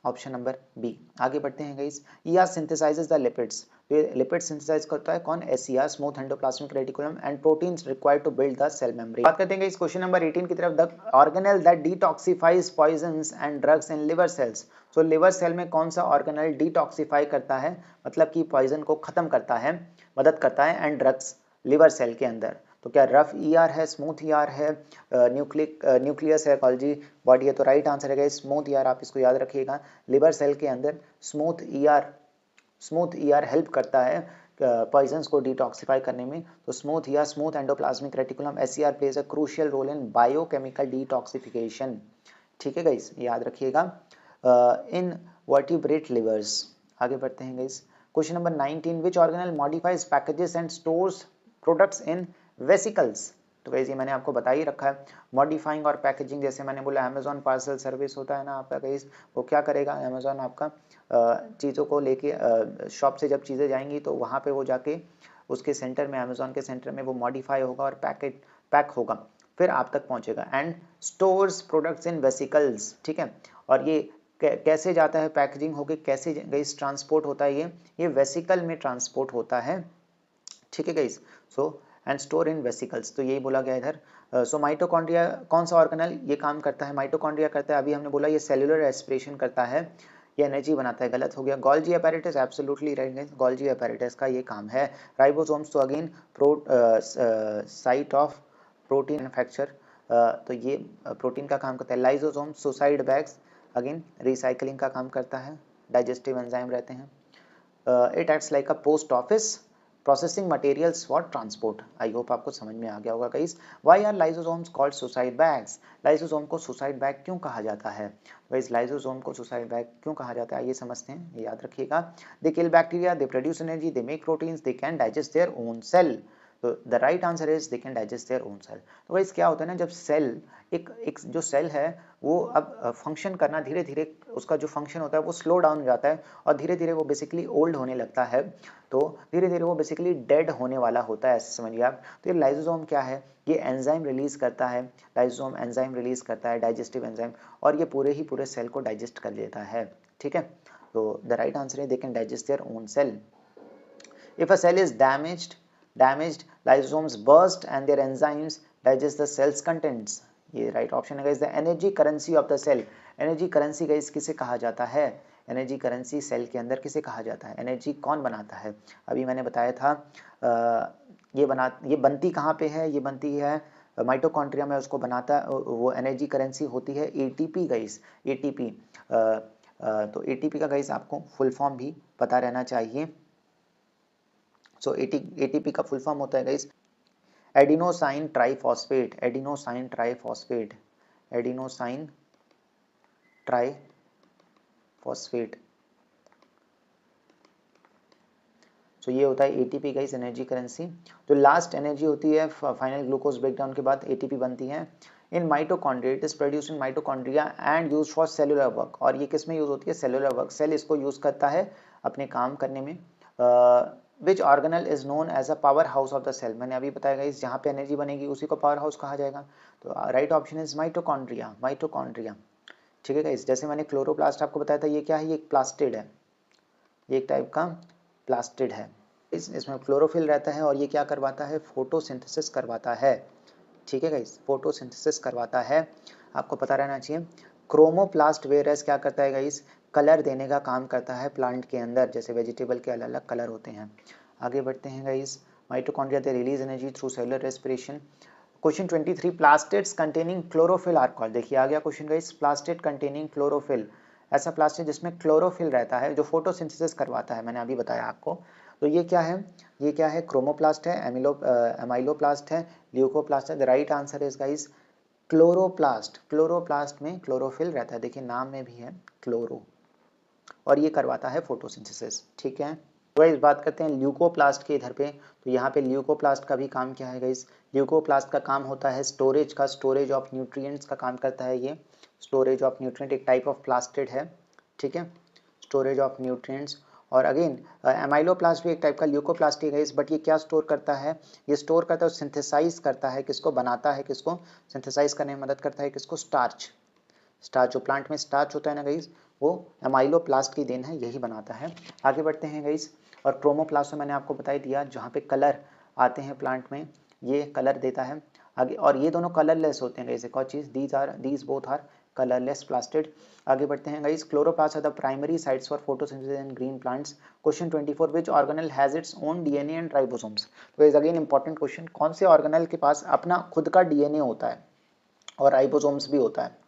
option number B. आगे बढ़ते हैं guys, ER synthesises the lipids. तो ये लिपिड सिंथेसाइज करता है कौन, SER, smooth endoplasmic reticulum, and proteins required to build the cell membrane. बात करते हैं गाइस क्वेश्चन नंबर 18 की तरफ, the organelle that detoxifies poisons and drugs in liver cells. So liver cell में कौन सा ऑर्गेनल डिटॉक्सिफाई करता है, मतलब कि पॉइजन को खत्म करता है, मदद करता है, एंड ड्रग्स लिवर सेल के अंदर। तो क्या रफ ER है, स्मूथ ER है, न्यूक्लियस है, गोल्जी बॉडी है। तो राइट आंसर है स्मूथ ER, आप इसको याद रखिएगा। लिवर सेल के अंदर स्मूथ ER हेल्प करता है पॉइजन्स को डिटॉक्सिफाई करने में। तो smooth ER, smooth endoplasmic reticulum, SER plays a crucial role in biochemical detoxification, ठीक है गाइस, याद रखिएगा। In vertebrate livers. आगे बढ़ते हैं guys, question number 19, which organelle modifies packages and stores products in vesicles. तो गाइस ये मैंने आपको बता ही रखा है, मॉडिफाइंग और पैकेजिंग। जैसे मैंने बोला अमेजोन पार्सल सर्विस होता है ना आपका गाइस, वो क्या करेगा, अमेजोन आपका चीज़ों को लेके शॉप से जब चीज़ें जाएंगी तो वहाँ पे वो जाके उसके सेंटर में, अमेजोन के सेंटर में वो मॉडिफाई होगा और पैक होगा, फिर आप तक पहुँचेगा। And stores products in vesicles, ठीक है। और ये कैसे जाता है, पैकेजिंग होके कैसे गाइस ट्रांसपोर्ट होता है, ये वेसिकल में ट्रांसपोर्ट होता है, ठीक है guys. So and store in vesicles, तो यही बोला गया इधर। सो माइटोकॉन्ड्रिया कौन सा ऑर्गेनल ये काम करता है, माइटोकॉन्ड्रिया करता है, अभी हमने बोला ये सेलुलर रेस्पिरेशन करता है, ये एनर्जी बनाता है, गलत हो गया। Golgi apparatus absolutely right guys, Golgi apparatus का ये काम है। राइबोसोम्स तो again site of protein manufacture, तो ये प्रोटीन का काम करता है। Lysosome suicide bags, again recycling का काम करता है, डाइजेस्टिव एंजाइम रहते हैं। It acts like a post office processing materials for transport. I hope आपको समझ में आ गया होगा guys. Why are lysosomes called suicide bags. Lysosome को सुसाइड बैग क्यों कहा जाता है गाइस, लाइसोसोम को सुसाइड बैग क्यों कहा जाता है, ये समझते हैं, ये याद रखिएगा। They kill bacteria, they produce energy, they make proteins, they can digest their own cell. तो the right answer is they can digest their own cell. तो गाइस क्या होता है ना, जब सेल एक जो सेल है वो अब फंक्शन करना धीरे धीरे, उसका जो फंक्शन होता है वो स्लो डाउन हो जाता है और धीरे धीरे वो बेसिकली ओल्ड होने लगता है, तो धीरे धीरे वो बेसिकली डेड होने वाला होता है, ऐसे समझिए आप। तो ये लाइसोसोम क्या है, ये एंजाइम रिलीज करता है, लाइसोसोम एंजाइम रिलीज करता है, डाइजेस्टिव एंजाइम, और ये पूरे सेल को डाइजेस्ट कर लेता है, ठीक है। तो द राइट आंसर है they can digest their own cell. If a cell is damaged lysosomes burst and their enzymes digest the cell's contents। ये राइट ऑप्शन है guys. The energy currency of the cell, energy currency guys किसे कहा जाता है, energy currency cell के अंदर किसे कहा जाता है, एनर्जी कौन बनाता है, अभी मैंने बताया था ये बनती कहाँ पे है, ये बनती है माइटोकॉन्ड्रिया में, उसको बनाता वो एनर्जी करेंसी होती है एटीपी गाइस, एटीपी। तो एटीपी का गाइस आपको फुल फॉर्म भी पता रहना चाहिए। सो एटीपी का फुल फॉर्म होता है guys adenosine triphosphate, adenosine triphosphate, adenosine triphosphate. So ये होता है एटीपी गाइस, एनर्जी करेंसी। जो लास्ट एनर्जी होती है फाइनल ग्लूकोज ब्रेकडाउन के बाद एटीपी बनती है in mitochondria, it is produced in mitochondria and used for cellular work. और ये किस में यूज होती है, सेलुलर वर्क, सेल इसको यूज करता है अपने काम करने में। Which organelle is known as a powerhouse of the cell, मैंने अभी बताया गाइस जहाँ पे एनर्जी बनेगी उसी को पावर हाउस कहा जाएगा। तो right option is mitochondria, mitochondria, ठीक है गाइस। जैसे मैंने क्लोरोप्लास्ट आपको बताया था, ये क्या है, ये एक प्लास्टिड है, ये एक टाइप का प्लास्टिड है, इसमें क्लोरोफिल रहता है और ये क्या करवाता है, फोटोसिंथेसिस करवाता है, ठीक है गाइस, फोटोसिंथेसिस करवाता है, आपको पता रहना चाहिए। क्रोमोप्लास्ट वेरस क्या करता है गाइस, कलर देने का काम करता है प्लांट के अंदर, जैसे वेजिटेबल के अलग अलग कलर होते हैं। आगे बढ़ते हैं guys. Mitochondria they release energy through cellular respiration. Question 23 plastids containing chlorophyll are called. देखिए आ गया question guys, plastid containing chlorophyll, ऐसा प्लास्टिड जिसमें क्लोरोफिल रहता है जो फोटोसिंथेसिस करवाता है, मैंने अभी बताया आपको। तो ये क्या है, ये क्या है, क्रोमोप्लास्ट है, एमाइलोप्लास्ट है, ल्यूकोप्लास्ट है। The right answer is guys chloroplast, chloroplast में क्लोरोफिल रहता है, देखिए नाम में भी है क्लोरो, और ये करवाता है फोटोसिंथेसिस, ठीक है। तो इस बात करते हैं ल्यूकोप्लास्ट के इधर पे। तो यहाँ पे ल्यूकोप्लास्ट का भी काम क्या है गाइस, ल्यूकोप्लास्ट का काम होता है स्टोरेज का, स्टोरेज ऑफ न्यूट्रिएंट्स का काम करता है ये, स्टोरेज ऑफ न्यूट्रिएंट, एक टाइप ऑफ प्लास्टिड है, ठीक है, स्टोरेज ऑफ न्यूट्रिएंट्स। और अगेन एमाइलोप्लास्ट भी एक टाइप का ल्यूकोप्लास्ट है गाइस, बट ये क्या स्टोर करता है, ये स्टोर करता है, सिंथेसाइज करता है, किसको बनाता है, किसको सिंथेसाइज करने में मदद करता है, किसको, स्टार्च, स्टार्च, जो प्लांट में स्टार्च होता है ना गाइस, वो एमाइलोप्लास्ट की देन है, यही बनाता है। आगे बढ़ते हैं गाइस। और क्रोमोप्लास्ट मैंने आपको बता ही दिया, जहाँ पे कलर आते हैं प्लांट में, ये कलर देता है आगे, और ये दोनों कलरलेस होते हैं गाइस, एक और चीज़, these both are colourless plastid. आगे बढ़ते हैं guys. Chloroplast are the primary sites for photosynthesis in green plants. Question 24 which organelle has its own DNA and ribosomes. तो इज अगेन इंपॉर्टेंट क्वेश्चन, कौन से ऑर्गेनल के पास अपना खुद का डीएनए होता है और राइबोसोम्स भी होता है।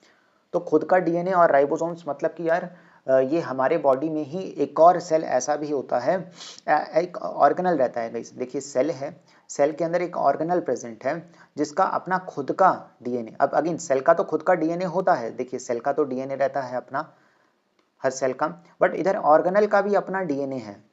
तो खुद का डीएनए और राइबोसोम्स मतलब कि यार ये हमारे बॉडी में ही एक और सेल ऐसा भी होता है, एक ऑर्गेनल रहता है गाइस। देखिए सेल है, सेल के अंदर एक ऑर्गेनल प्रेजेंट है जिसका अपना खुद का डीएनए, अब अगेन सेल का तो खुद का डीएनए होता है, देखिए सेल का तो डीएनए रहता है अपना, हर सेल का, बट इधर ऑर्गेनल का भी अपना डीएनए है,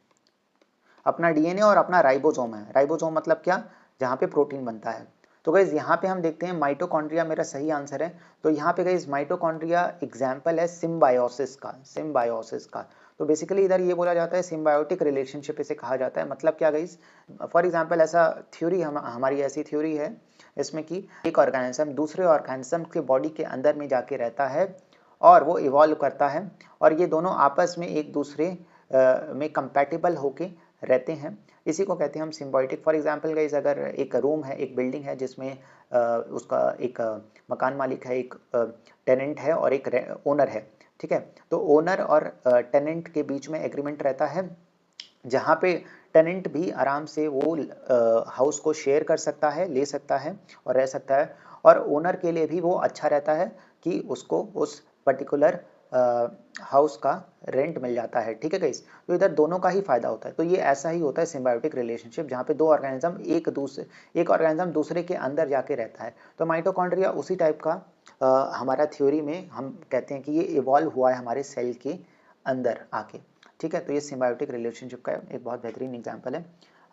अपना डीएनए और अपना राइबोसोम है। राइबोसोम मतलब क्या, जहाँ पे प्रोटीन बनता है। तो गाइज यहाँ पे हम देखते हैं माइटोकॉन्ड्रिया मेरा सही आंसर है। तो यहाँ पे गाइज माइटोकॉन्ड्रिया एग्जाम्पल है सिम्बायोसिस का, सिम्बायोसिस का। तो बेसिकली इधर ये बोला जाता है सिम्बायोटिक रिलेशनशिप इसे कहा जाता है। मतलब क्या गाइज, फॉर एग्जाम्पल ऐसा थ्योरी हमारी ऐसी थ्योरी है इसमें कि एक ऑर्गेनिज्म दूसरे ऑर्गेनिज्म के बॉडी के अंदर में जाके रहता है और वो इवॉल्व करता है, और ये दोनों आपस में एक दूसरे में कंपैटिबल होके रहते हैं, इसी को कहते हैं हम सिम्बायोटिक। फॉर एग्जांपल गाइस, अगर एक रूम है, एक बिल्डिंग है जिसमें उसका एक मकान मालिक है, एक टेनेंट है और एक ओनर है, ठीक है। तो ओनर और टेनेंट के बीच में एग्रीमेंट रहता है, जहाँ पे टेनेंट भी आराम से वो हाउस को शेयर कर सकता है, ले सकता है और रह सकता है, और ओनर के लिए भी वो अच्छा रहता है कि उसको उस पर्टिकुलर हाउस का रेंट मिल जाता है, ठीक है गाइस। तो इधर दोनों का ही फायदा होता है। तो ये ऐसा ही होता है सिम्बायोटिक रिलेशनशिप, जहाँ पे दो ऑर्गेनिज्म एक ऑर्गेनिज्म दूसरे के अंदर जाके रहता है। तो माइटोकॉन्ड्रिया उसी टाइप का हमारा थ्योरी में हम कहते हैं कि ये इवॉल्व हुआ है हमारे सेल के अंदर आके, ठीक है। तो ये सिम्बायोटिक रिलेशनशिप का एक बहुत बेहतरीन एग्जाम्पल है।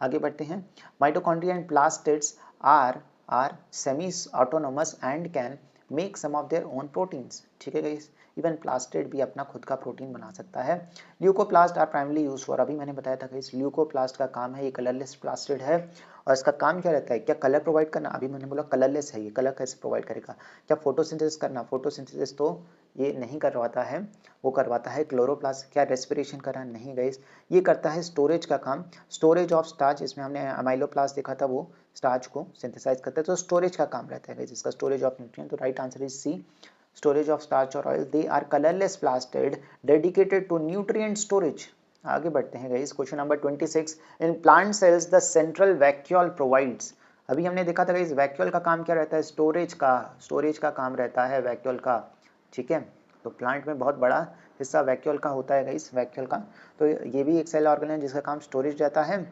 आगे बढ़ते हैं। Mitochondria and plastids are semi autonomous and can make some of their own proteins. ठीक है गाइस, इवन प्लास्टिड भी अपना खुद का प्रोटीन बना सकता है। Leucoplasts are primarily use for, अभी मैंने बताया था गाइस ल्यूकोप्लास्ट का काम है, ये कलरलेस प्लास्टिड है और इसका काम क्या रहता है, क्या कलर प्रोवाइड करना, अभी मैंने बोला कलरलेस है, ये कलर कैसे प्रोवाइड करेगा, क्या फोटोसिंथेसिस करना, फोटोसिंथेसिस तो ये नहीं करवाता है, वो करवाता है क्लोरोप्लास्ट। क्या रेस्पिरेशन करना, नहीं गाइस, ये करता है स्टोरेज का काम, स्टोरेज ऑफ स्टार्च, इसमें हमने अमाइलोप्लास्ट देखा था, वो स्टार्च को सिंथेसाइज करता है, तो स्टोरेज का काम रहता है गाइस इसका, स्टोरेज ऑफ न्यूट्रिएंट। तो right answer is C, storage of starch और oil. They are colourless plastid dedicated to nutrient storage. आगे बढ़ते हैं guys, question number 26, in plant cells the central vacuole provides. अभी हमने देखा था गाइस वैक्यूल का काम क्या रहता है, स्टोरेज का काम रहता है वैक्यूल का। ठीक है, तो प्लांट में बहुत बड़ा हिस्सा वैक्यूल का होता है गाइस, वैक्यूल का। तो ये भी एक सेल ऑर्गन है जिसका काम स्टोरेज रहता है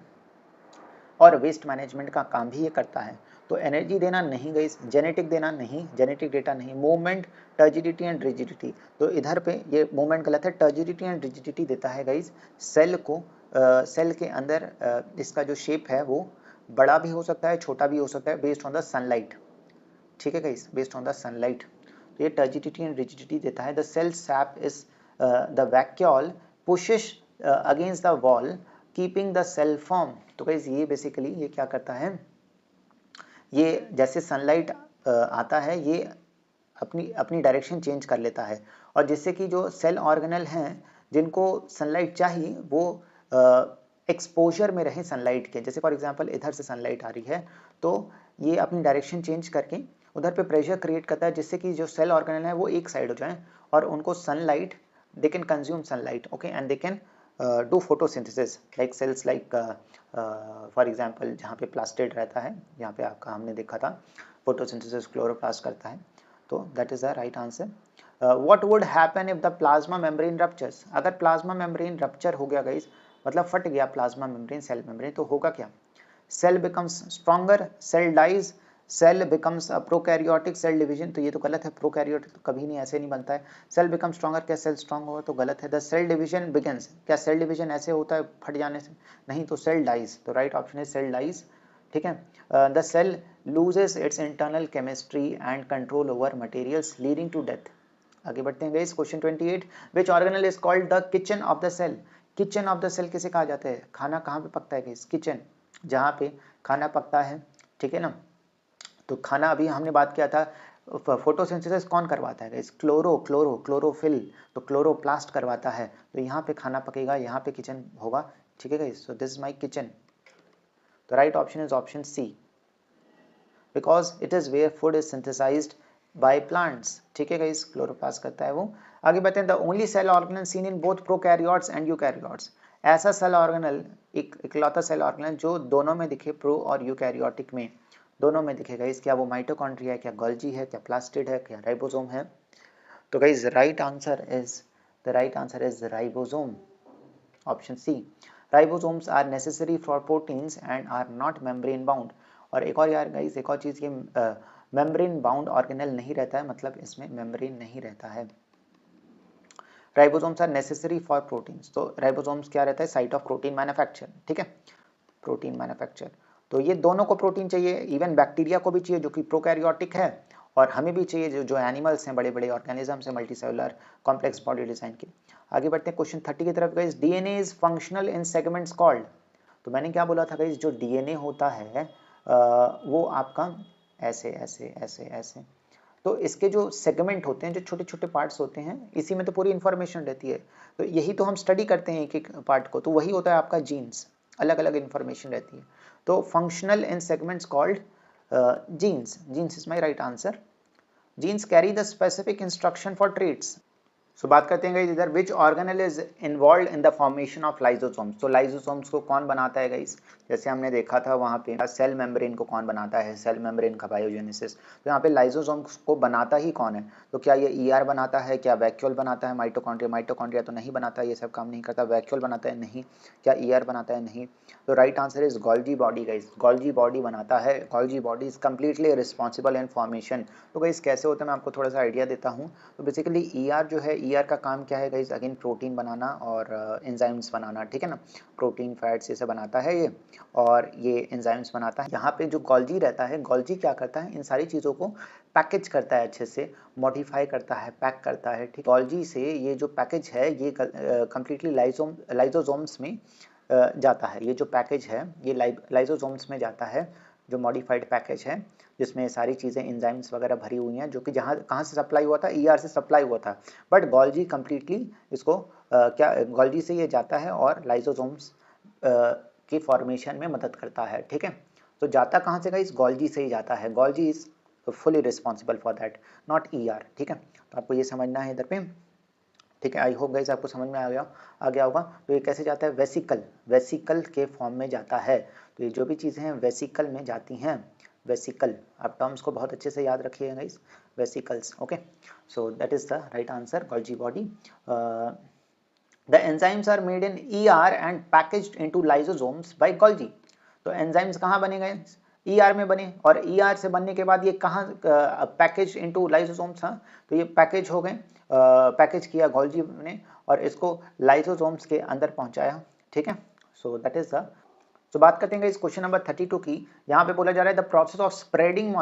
और वेस्ट मैनेजमेंट का काम भी ये करता है। तो एनर्जी देना नहीं गाइस, जेनेटिक देना नहीं, जेनेटिक डेटा नहीं, मूवमेंट, टर्जिडिटी एंड रिजिडिटी। तो इधर पे ये मूवमेंट गलत है, टर्जिडिटी एंड रिजिडिटी देता है गाइस सेल को। सेल के अंदर इसका जो शेप है वो बड़ा भी हो सकता है, छोटा भी हो सकता है, बेस्ड ऑन द सनलाइट। ठीक है guys, based on the sunlight. तो ये टर्जिडिटी एंड रिजिडिटी देता है। The cell sap is the vacuole pushes against the wall keeping the cell form. तो गाइस ये बेसिकली ये क्या करता है, ये जैसे सनलाइट आता है ये अपनी डायरेक्शन चेंज कर लेता है और जिससे कि जो सेल ऑर्गेनल हैं जिनको सनलाइट चाहिए वो एक्सपोजर में रहे सनलाइट के। जैसे फॉर एग्जांपल इधर से सनलाइट आ रही है तो ये अपनी डायरेक्शन चेंज करके उधर पे प्रेशर क्रिएट करता है जिससे कि जो सेल ऑर्गेनल है वो एक साइड हो जाए और उनको sunlight, they can consume sunlight, okay, and they can do photosynthesis like cells like for example जहाँ पे प्लास्टिड रहता है, यहाँ पे आपका हमने देखा था फोटोसिंथेसिस क्लोरोप्लास्ट करता है। तो that is the right answer. What would happen if the plasma membrane ruptures. अगर प्लाज्मा मेम्ब्रेन रप्चर हो गया गाइस, मतलब फट गया प्लाज्मा मेम्ब्रेन, सेल मेम्ब्रेन, तो होगा क्या, cell becomes stronger, cell dies, cell becomes prokaryotic, cell division. तो ये तो गलत है, प्रोकैरियोटिक तो कभी नहीं, ऐसे नहीं बनता है। सेल बिकम स्ट्रॉन्गर, क्या सेल स्ट्रॉन्ग होगा, तो गलत है। द सेल डिवीजन बिगिंस, क्या सेल डिवीजन ऐसे होता है फट जाने से, नहीं, तो सेल डाइज। तो राइट ऑप्शन है सेल डाइज। ठीक है, the cell loses its internal chemistry and control over materials leading to death. आगे बढ़ते हैं guys, question 28, which organelle is called the kitchen of the cell. Kitchen of the cell किसे कहा जाता है, खाना कहाँ पे पकता है गाइस, किचन, जहाँ पे खाना पकता है। ठीक है ना, तो खाना अभी हमने बात किया था, फोटोसिंथेसिस कौन करवाता है गाइस, क्लोरोफिल, तो क्लोरोप्लास्ट करवाता है। तो यहाँ पे खाना पकेगा, यहाँ पे किचन होगा। ठीक है guys, so this is my kitchen. तो right option is option C, because it is where food is synthesised by plants. ठीक है गाइस, क्लोरोप्लास्ट करता है वो। आगे बढ़ते हैं, the only cell organelle seen in both prokaryotes and eukaryotes. ऐसा सेल ऑर्गेनल, एक इकलौता सेल ऑर्गेनल जो दोनों में दिखे, प्रो और यूकैरियोटिक में दोनों में दिखेगा इस, क्या वो माइटोकॉन्ड्रिया है, क्या गोल्जी है, क्या प्लास्टिड है, क्या राइबोसोम है। तो guys right answer is ribosome, option C. Ribosomes are necessary for proteins and are not membrane bound. और एक और यार गाइस, एक और चीज, ये मेम्ब्रेन बाउंड ऑर्गेनल नहीं रहता है, मतलब इसमें मेम्ब्रेन नहीं रहता है। Ribosomes are necessary for proteins, तो राइबोसोम्स क्या रहता है, साइट ऑफ प्रोटीन मैन्युफैक्चर। ठीक है, प्रोटीन मैन्युफैक्चर। तो ये दोनों को प्रोटीन चाहिए, इवन बैक्टीरिया को भी चाहिए जो कि प्रोकैरियोटिक है, और हमें भी चाहिए जो एनिमल्स हैं, बड़े बड़े ऑर्गेनिजम्स हैं, मल्टीसेलुलर कॉम्प्लेक्स बॉडी डिजाइन के। आगे बढ़ते हैं क्वेश्चन 30 की तरफ guys, DNA is functional in segments called. तो मैंने क्या बोला था गाइस, जो डीएनए होता है वो आपका ऐसे ऐसे ऐसे ऐसे, तो इसके जो सेगमेंट होते हैं, जो छोटे छोटे पार्ट्स होते हैं, इसी में तो पूरी इंफॉर्मेशन रहती है। तो यही तो हम स्टडी करते हैं एक एक पार्ट को, तो वही होता है आपका जीन्स, अलग अलग इंफॉर्मेशन रहती है। तो functional in segments called genes, genes is my right answer. Genes carry the specific instruction for traits. So बात करते हैं गाइस इधर, which organelle is involved in the formation of lysosomes. तो लाइजोसोम्स को कौन बनाता है गाइस, जैसे हमने देखा था वहाँ पे सेल मेम्ब्रेन को कौन बनाता है, सेल मेम्ब्रेन का बायोजेनेसिस। तो यहाँ पे लाइजोसोम्स को बनाता ही कौन है, तो क्या ये ईआर बनाता है, क्या वैक्यूल बनाता है, माइटोकॉन्ड्रिया तो नहीं बनाता, ये सब काम नहीं करता। वैक्यूल बनाता है, नहीं। क्या ईआर बनाता है, नहीं। तो right answer is Golgi body guys, Golgi body बनाता है। Golgi body is completely responsible in formation. तो गाइस कैसे होता है मैं आपको थोड़ा सा आइडिया देता हूँ। तो बेसिकली ईआर जो है, ईआर का काम क्या है गाइस, अगेन प्रोटीन बनाना और एंजाइम्स बनाना, ठीक है ना, प्रोटीन फैट्स ये सब बनाता है ये, और ये एंजाइम्स बनाता है। यहाँ पे जो गोल्जी रहता है, गोल्जी क्या करता है, इन सारी चीज़ों को पैकेज करता है, अच्छे से मॉडिफाई करता है, पैक करता है, ठीक। गोल्जी से ये जो पैकेज है ये कम्प्लीटली लाइजोसोम्स में जाता है। ये जो पैकेज है ये लाइजोसोम्स में जाता है, जो मॉडिफाइड पैकेज है जिसमें सारी चीज़ें एंजाइम्स वगैरह भरी हुई हैं, जो कि कहाँ से सप्लाई हुआ था, ईआर से सप्लाई हुआ था। बट गोल्जी कम्प्लीटली इसको गोल्जी से ये जाता है और लाइजोसोम्स की फॉर्मेशन में मदद करता है, ठीक है। तो जाता कहाँ से गाइस, गोल्जी से ही जाता है। Golgi is fully responsible for that, not ER, ठीक है। तो आपको ये समझना है इधर पे, ठीक है। आई होप गाइस आपको समझ में आ गया होगा। तो ये कैसे जाता है, वेसिकल के फॉर्म में जाता है। तो ये जो भी चीज़ें हैं वेसिकल में जाती हैं, वेसिकल, आप टर्म्स को बहुत अच्छे से याद रखिएगा guys, vesicles, okay. So that is the right answer, Golgi body. The enzymes are made in ER and packaged into lysosomes by Golgi. तो एंजाइम्स कहाँ बने गए, ईआर में बने, और ईआर से बनने के बाद ये कहाँ पैकेज इनटू लाइसोसोम्स, हाँ, तो ये पैकेज हो गए, पैकेज किया गोल्जी ने और इसको लाइसोसोम्स के अंदर पहुंचाया, ठीक है। सो दैट इज द, तो बात करते हैं इस क्वेश्चन नंबर 32 की। यहाँ पे बोला जा रहा है the process of spreading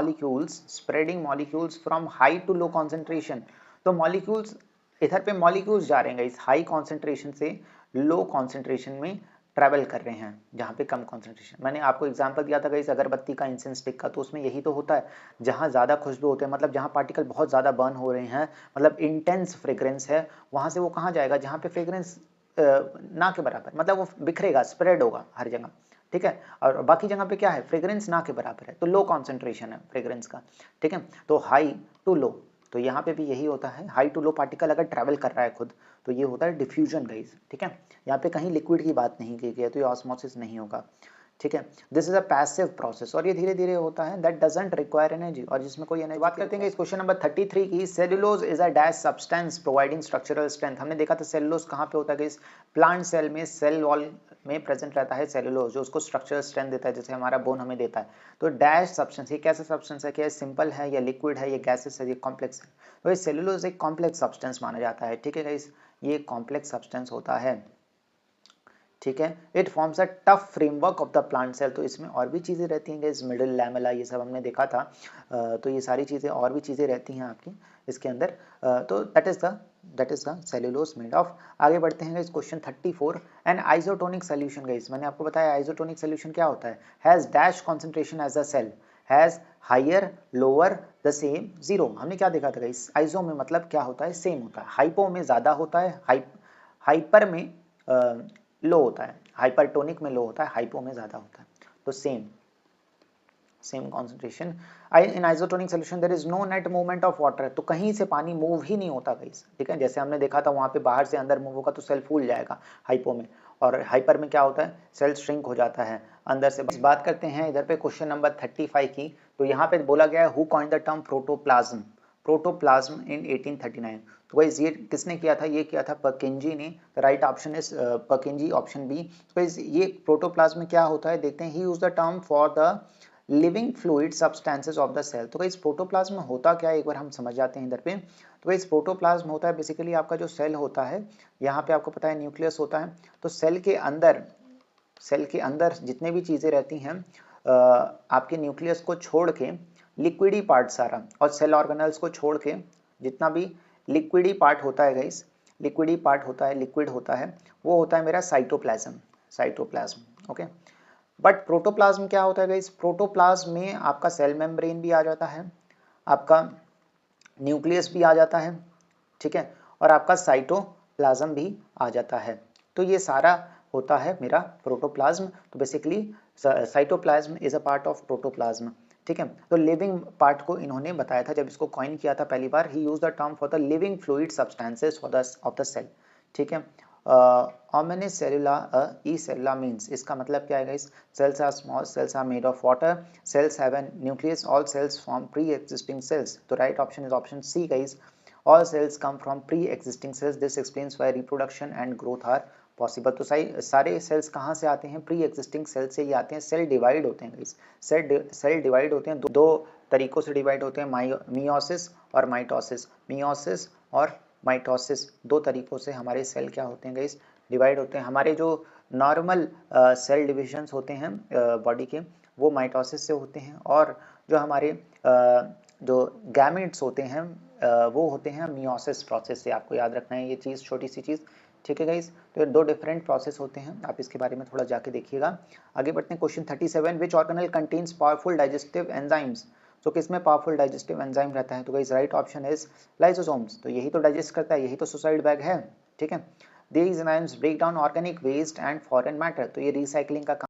molecules from high to low concentration. तो मॉलिक्यूल्स, इधर पे मॉलिक्यूल्स जा रहे हैं इस हाई कॉन्सेंट्रेशन से लो कॉन्सेंट्रेशन में ट्रैवल कर रहे हैं, जहाँ पे कम कॉन्सेंट्रेशन। मैंने आपको एग्जांपल दिया था गाइस अगरबत्ती का, इंसेंस स्टिक का, तो उसमें यही तो होता है, जहाँ ज़्यादा खुशबू होते हैं, मतलब जहाँ पार्टिकल बहुत ज़्यादा बर्न हो रहे हैं, मतलब इंटेंस फ्रेग्रेंस है, वहाँ से वो कहाँ जाएगा, जहाँ पे फ्रेग्रेंस ना के बराबर, मतलब वो बिखरेगा, स्प्रेड होगा हर जगह, ठीक है। और बाकी जगह पे क्या है, फ्रेग्रेंस ना के बराबर है, तो लो कॉन्सेंट्रेशन है फ्रेग्रेंस का, ठीक है। तो हाई टू लो, तो यहाँ पे भी यही होता है, हाई टू लो पार्टिकल अगर ट्रैवल कर रहा है खुद, तो ये होता है डिफ्यूजन गाइस, ठीक है। यहाँ पे कहीं लिक्विड की बात नहीं की गई है, तो ये ऑस्मोसिस नहीं होगा, ठीक है। This is a passive process, और ये धीरे धीरे होता है, दैट डजंट रिक्वायर एनर्जी, और जिसमें कोई एनर्जी। बात करते हैं इस क्वेश्चन नंबर 33 की। Cellulose is a dash substance providing structural strength. हमने देखा था सेलुलोज कहाँ पे होता है, इस प्लांट सेल में, सेल वॉल में प्रेजेंट रहता है सेलुलोज, जो उसको स्ट्रक्चरल स्ट्रेंथ देता है, जैसे हमारा बोन हमें देता है। तो डैश सब्सटेंस, ये कैसा सब्सटेंस है, क्या सिंपल है या लिक्विड है या गैसेस है, ये कॉम्प्लेक्स है। तो ये सेलुलोज एक कॉम्प्लेक्स सब्सटेंस माना जाता है, ठीक है गाइस, ये कॉम्प्लेक्स सब्सटेंस होता है, ठीक है। It forms a tough framework of the plant cell. तो इसमें और भी चीज़ें रहती हैं, इस मिडिल लैमेला, ये सब हमने देखा था, तो ये सारी चीज़ें और भी चीज़ें रहती हैं आपकी इसके अंदर। तो that is the cellulose made of. आगे बढ़ते हैं इस question 34। An isotonic solution guys, मैंने आपको बताया आइसोटोनिक सोल्यूशन क्या होता है, has dash concentration as a cell, has higher lower the same zero. हमने क्या देखा था गाइस, आइसो में मतलब क्या होता है, सेम होता है, हाइपो में ज़्यादा होता है, हाइपर में लो होता है, हाइपरटोनिक में लो होता है, हाइपो में ज़्यादा होता है। तो same concentration. In isotonic solution there is no net movement of water. तो कहीं से पानी मूव ही नहीं होता गाइस, ठीक है। जैसे हमने देखा था वहाँ पे बाहर से अंदर मूव होगा तो सेल फूल जाएगा हाइपो में, और हाइपर में क्या होता है, सेल श्रिंक हो जाता है अंदर से। बात करते हैं इधर पे क्वेश्चन नंबर 35 की। तो यहाँ पे बोला गया है who coined the term protoplasm in 1839। तो गाइस ये किसने किया था, ये किया था परकिंजी ने। Right option is Purkinje, option B. तो गाइस ये प्रोटोप्लाज्म में क्या होता है देखते हैं, he use the term for the living fluid substances of the cell. तो गाइस प्रोटोप्लाज्म में होता क्या है एक बार हम समझ जाते हैं इधर पे। तो गाइस प्रोटोप्लाज्म होता है बेसिकली आपका जो सेल होता है, यहाँ पे आपको पता है न्यूक्लियस होता है, तो सेल के अंदर जितने भी चीज़ें रहती हैं आपके न्यूक्लियस को छोड़ के, लिक्विडी पार्ट सारा, और सेल ऑर्गेनल्स को छोड़ के जितना भी लिक्विडी पार्ट होता है गाइस, लिक्विडी पार्ट होता है, लिक्विड होता है, वो होता है मेरा साइटोप्लाज्म, ओके। बट प्रोटोप्लाज्म क्या होता है गाइस, प्रोटोप्लाज्म में आपका सेल मेम्ब्रेन भी आ जाता है, आपका न्यूक्लियस भी आ जाता है, ठीक है, और आपका साइटोप्लाज्म भी आ जाता है। तो ये सारा होता है मेरा प्रोटोप्लाज्म। तो basically cytoplasm is a part of protoplasm, ठीक है। तो लिविंग पार्ट को इन्होंने बताया था जब इसको कॉइन किया था पहली बार, he use the term for the living fluid substances of the cell, ठीक है। ई सेलुला मीन्स, इसका मतलब क्या है guys, cells are small, cells are made of water, cells have an nucleus, all cells from pre existing cells. तो right option is option C guys, all cells come from pre-existing cells. This explains why reproduction and growth are possible. तो सारे sales कहाँ से आते हैं, pre existing cell से ही आते हैं। सेल डिवाइड होते हैं गाइस, सेल डिवाइड होते हैं दो तरीकों से डिवाइड होते हैं, मियोसिस और माइटोसिस। मियोसिस और माइटोसिस, दो तरीकों से हमारे सेल क्या होते हैं गाइस, डिवाइड होते हैं। हमारे जो नॉर्मल सेल डिविजन्स होते हैं बॉडी के, वो माइटोसिस से होते हैं, और जो हमारे जो गैमेट्स होते हैं वो होते हैं मियोसिस प्रोसेस से। आपको याद रखना है ये चीज़, छोटी सी चीज़, ठीक है गाइस। तो ये दो डिफरेंट प्रोसेस होते हैं, आप इसके बारे में थोड़ा जाके देखिएगा। आगे बढ़ते हैं, क्वेश्चन 37, विच organelle contains powerful digestive enzymes. तो किसमें पावरफुल डाइजेस्टिव एंजाइम रहता है, तो guys right option is lysosomes. तो यही तो डाइजेस्ट करता है, यही तो सुसाइड बैग है, ठीक है। These enzymes break down organic waste and foreign matter, तो ये रिसाइकलिंग का काम।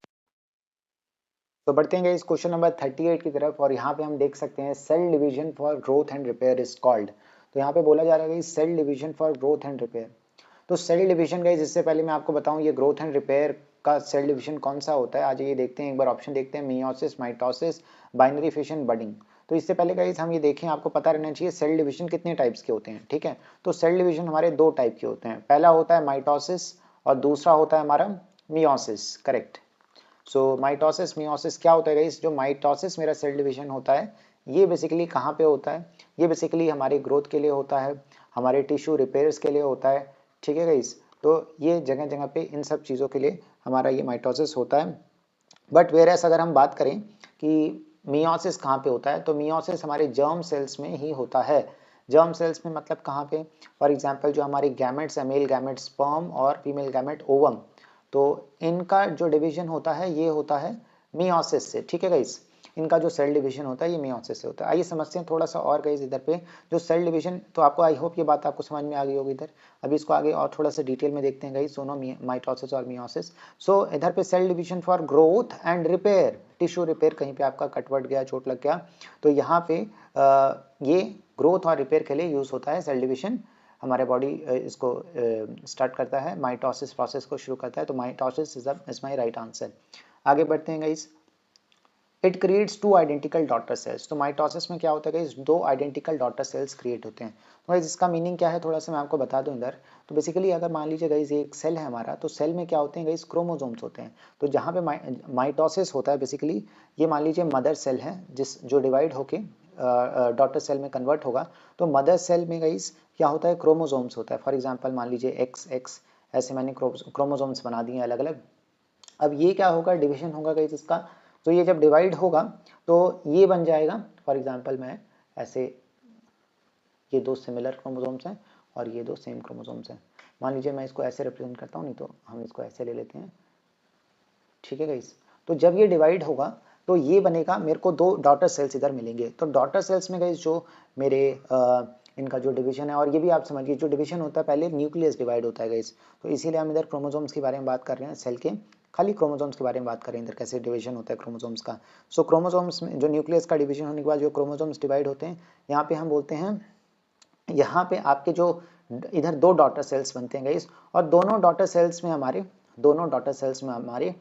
तो बढ़ते हैं इस क्वेश्चन नंबर 38 की तरफ, और यहाँ पे हम देख सकते हैं cell division for growth and repair is called. तो यहाँ पे बोला जा रहा है cell division for growth and repair. तो सेल डिवीजन गाइस, इससे पहले मैं आपको बताऊं ये ग्रोथ एंड रिपेयर का सेल डिवीजन कौन सा होता है, आज ये देखते हैं, एक बार ऑप्शन देखते हैं, meiosis, mitosis, binary fission, budding. तो इससे पहले गाइस हम ये देखें, आपको पता रहना चाहिए सेल डिवीजन कितने टाइप्स के होते हैं, ठीक है। तो सेल डिवीजन हमारे दो टाइप के होते हैं, पहला होता है माइटोसिस और दूसरा होता है हमारा meiosis, correct. So mitosis meiosis क्या होता है गाइस, जो माइटोसिस मेरा सेल डिवीजन होता है, ये बेसिकली कहाँ पे होता है, ये बेसिकली हमारी ग्रोथ के लिए होता है, हमारे टिश्यू रिपेयर्स के लिए होता है, ठीक है गाइस। तो ये जगह जगह पे इन सब चीज़ों के लिए हमारा ये माइटोसिस होता है। बट वेरएस अगर हम बात करें कि मियोसिस कहाँ पे होता है, तो मियोसिस हमारे जर्म सेल्स में ही होता है। जर्म सेल्स में मतलब कहाँ पे, फॉर एग्जांपल जो हमारे गैमेट्स है, मेल गैमेट स्पर्म और फीमेल गैमेट ओवम, तो इनका जो डिवीजन होता है ये होता है मियोसिस से, ठीक है गाइस। इनका जो सेल डिवीजन होता है ये मियोसिस से होता है। आइए समझते हैं थोड़ा सा और गाइस इधर पे जो सेल डिवीजन, तो आपको आई होप ये बात आपको समझ में आ गई होगी इधर। अभी इसको आगे और थोड़ा सा डिटेल में देखते हैं गाइस, दोनों माइटोसिस और मियोसिस। सो इधर पे cell division for growth and repair, tissue repair, कहीं पे आपका कटवट गया, चोट लग गया, तो यहाँ पे ये ग्रोथ और रिपेयर के लिए यूज होता है सेल डिवीजन। हमारे बॉडी इसको स्टार्ट करता है, माइटोसिस प्रोसेस को शुरू करता है, तो mitosis is my right answer. आगे बढ़ते हैं guys, it creates two identical daughter cells. तो माइटोसिस में क्या होता है गाइस, दो आइडेंटिकल डॉटर सेल्स क्रिएट होते हैं। तो गाइस इसका मीनिंग क्या है, थोड़ा सा मैं आपको बता दूं इधर। तो बेसिकली अगर मान लीजिए गाइस ये एक सेल है हमारा, तो सेल में क्या होते हैं गाइस, क्रोमोसोम्स होते हैं। तो जहाँ पे माइटोसिस होता है, बेसिकली ये मान लीजिए मदर सेल है, जो डिवाइड होके डॉटर सेल में कन्वर्ट होगा। तो मदर सेल में गाइस क्या होता है, क्रोमोसोम्स होता है। फॉर एग्जाम्पल मान लीजिए एक्स एक्स, ऐसे मैंने क्रोमोसोम्स बना दिए अलग अलग। अब ये क्या होगा, डिवीजन होगा गाइस इसका। तो ये जब डिवाइड होगा तो ये बन जाएगा, फॉर एग्जांपल मैं ऐसे, ये दो सिमिलर क्रोमोसोम्स हैं और ये दो सेम क्रोमोसोम्स हैं। मान लीजिए मैं इसको ऐसे रिप्रेजेंट करता हूँ, नहीं तो हम इसको ऐसे ले लेते हैं, ठीक है गाइस। तो जब ये डिवाइड होगा तो ये बनेगा, मेरे को दो डॉटर सेल्स इधर मिलेंगे। तो डॉटर सेल्स में गाइस जो मेरे इनका जो डिवीजन है, और ये भी आप समझिए जो डिवीजन होता है पहले न्यूक्लियस डिवाइड होता है गाइस। तो इसीलिए हम इधर क्रोमोसोम्स के बारे में बात कर रहे हैं, सेल के खाली क्रोमोसोम्स के बारे में बात करें, इधर कैसे डिवीजन होता है क्रोमोसोम्स का। सो क्रोमोसोम्स में जो न्यूक्लियस का डिवीजन होने के बाद जो क्रोमोसोम्स डिवाइड होते हैं, यहाँ पे हम बोलते हैं, यहाँ पे आपके जो इधर दो डॉटर सेल्स बनते हैं गाइस, और दोनों डॉटर सेल्स में हमारे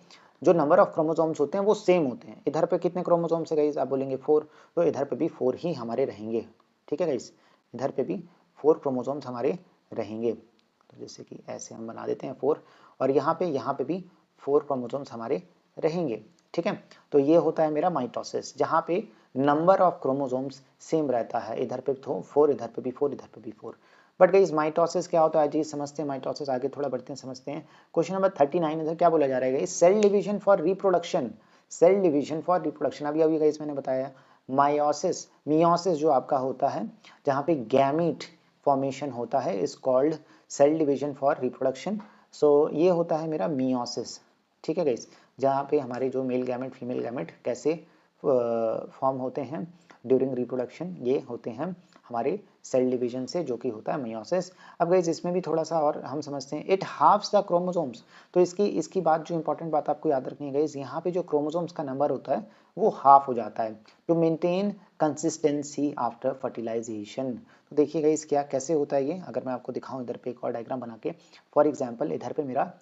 जो नंबर ऑफ क्रोमोसोम्स होते हैं वो सेम होते हैं। इधर पे कितने क्रोमोसोम्स है गाइस, आप बोलेंगे 4, तो इधर पे भी 4 ही हमारे रहेंगे, ठीक है गाइस। इधर पे भी 4 क्रोमोसोम्स हमारे रहेंगे। तो जैसे कि ऐसे हम बना देते हैं 4, और यहाँ पे भी 4 क्रोमोसोम्स हमारे रहेंगे, ठीक है। तो ये होता है मेरा माइटोसिस, जहाँ पे नंबर ऑफ क्रोमोसोम्स सेम रहता है, इधर पे तो 4, इधर पे भी 4, इधर पे भी 4। बट गाइस माइटोसिस क्या होता है, जी समझते हैं माइटोसिस, आगे थोड़ा बढ़ते हैं समझते हैं। क्वेश्चन नंबर 39 इधर क्या बोला जा रहा है, cell division for reproduction. Cell division for reproduction, अभी अभी गाइस मैंने बताया, मियोसिस जो आपका होता है, जहाँ पे गैमीट फॉर्मेशन होता है, is called cell division for reproduction. So ये होता है मेरा मियोसिस, ठीक है गाइस, जहाँ पे हमारे जो मेल गैमेट फीमेल गैमेट कैसे फॉर्म होते हैं ड्यूरिंग रिप्रोडक्शन, ये होते हैं हमारे सेल डिवीजन से, जो कि होता है मियोसिस। अब गाइस इसमें भी थोड़ा सा और हम समझते हैं, इट हाफ्स द क्रोमोसोम्स। तो इसकी बात, जो इंपॉर्टेंट बात आपको याद रखनी है गाइस, यहाँ पे जो क्रोमोसोम्स का नंबर होता है वो हाफ हो जाता है, to maintain consistency after fertilization. तो देखिए गाइस क्या कैसे होता है ये, अगर मैं आपको दिखाऊं इधर पे एक और डायग्राम बना के। फॉर एग्जाम्पल इधर पे मेरा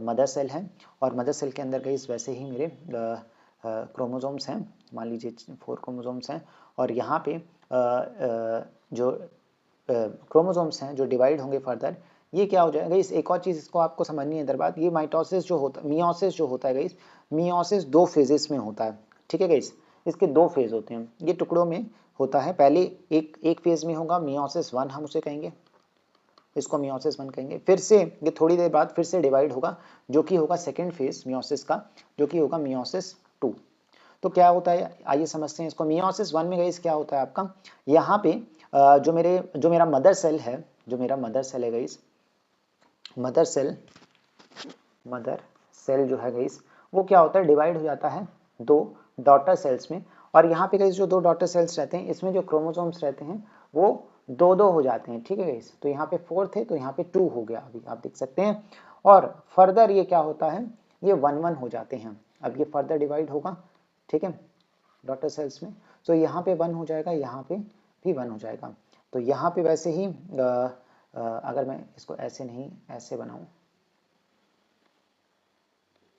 मदर सेल है, और मदर सेल के अंदर गाइस वैसे ही मेरे क्रोमोसोम्स हैं, मान लीजिए 4 क्रोमोसोम्स हैं, और यहाँ पे जो क्रोमोसोम्स हैं जो डिवाइड होंगे फर्दर, ये क्या हो जाएगा इस, एक और चीज़ इसको आपको समझनी है इधर बात, ये माइटोसिस जो होता है, मियोसिस जो होता है गाइस, मियोसिस 2 फेजेस में होता है, ठीक है गाइस। इसके 2 फेज होते हैं, ये टुकड़ों में होता है। पहले एक फेज में होगा मियोसिस 1, हम उसे कहेंगे, इसको मियोसिस 1 कहेंगे। फिर से ये थोड़ी देर बाद फिर से डिवाइड होगा, जो कि होगा सेकेंड फेज मियोसिस का, जो कि होगा मियोसिस 2। तो क्या होता है आइए समझते हैं इसको। मियोसिस 1 में गाइस क्या होता है आपका, यहाँ पे जो मेरा मदर सेल है, जो मेरा मदर सेल है गाइस, मदर सेल जो है गाइस, वो क्या होता है, डिवाइड हो जाता है 2 डॉटर सेल्स में। और यहाँ पे गाइस जो 2 डॉटर सेल्स रहते हैं, इसमें जो क्रोमोसोम्स रहते हैं वो 2-2 हो जाते हैं, ठीक है गाइस। तो यहाँ पे 4 थे तो यहाँ पे 2 हो गया, अभी आप देख सकते हैं। और फर्दर ये क्या होता है, ये 1-1 हो जाते हैं। अब ये फर्दर डिवाइड होगा, ठीक है, डॉटर सेल्स में। तो यहाँ पे 1 हो जाएगा, यहाँ पे भी 1 हो जाएगा। तो यहाँ पे वैसे ही अगर मैं इसको ऐसे नहीं ऐसे बनाऊं,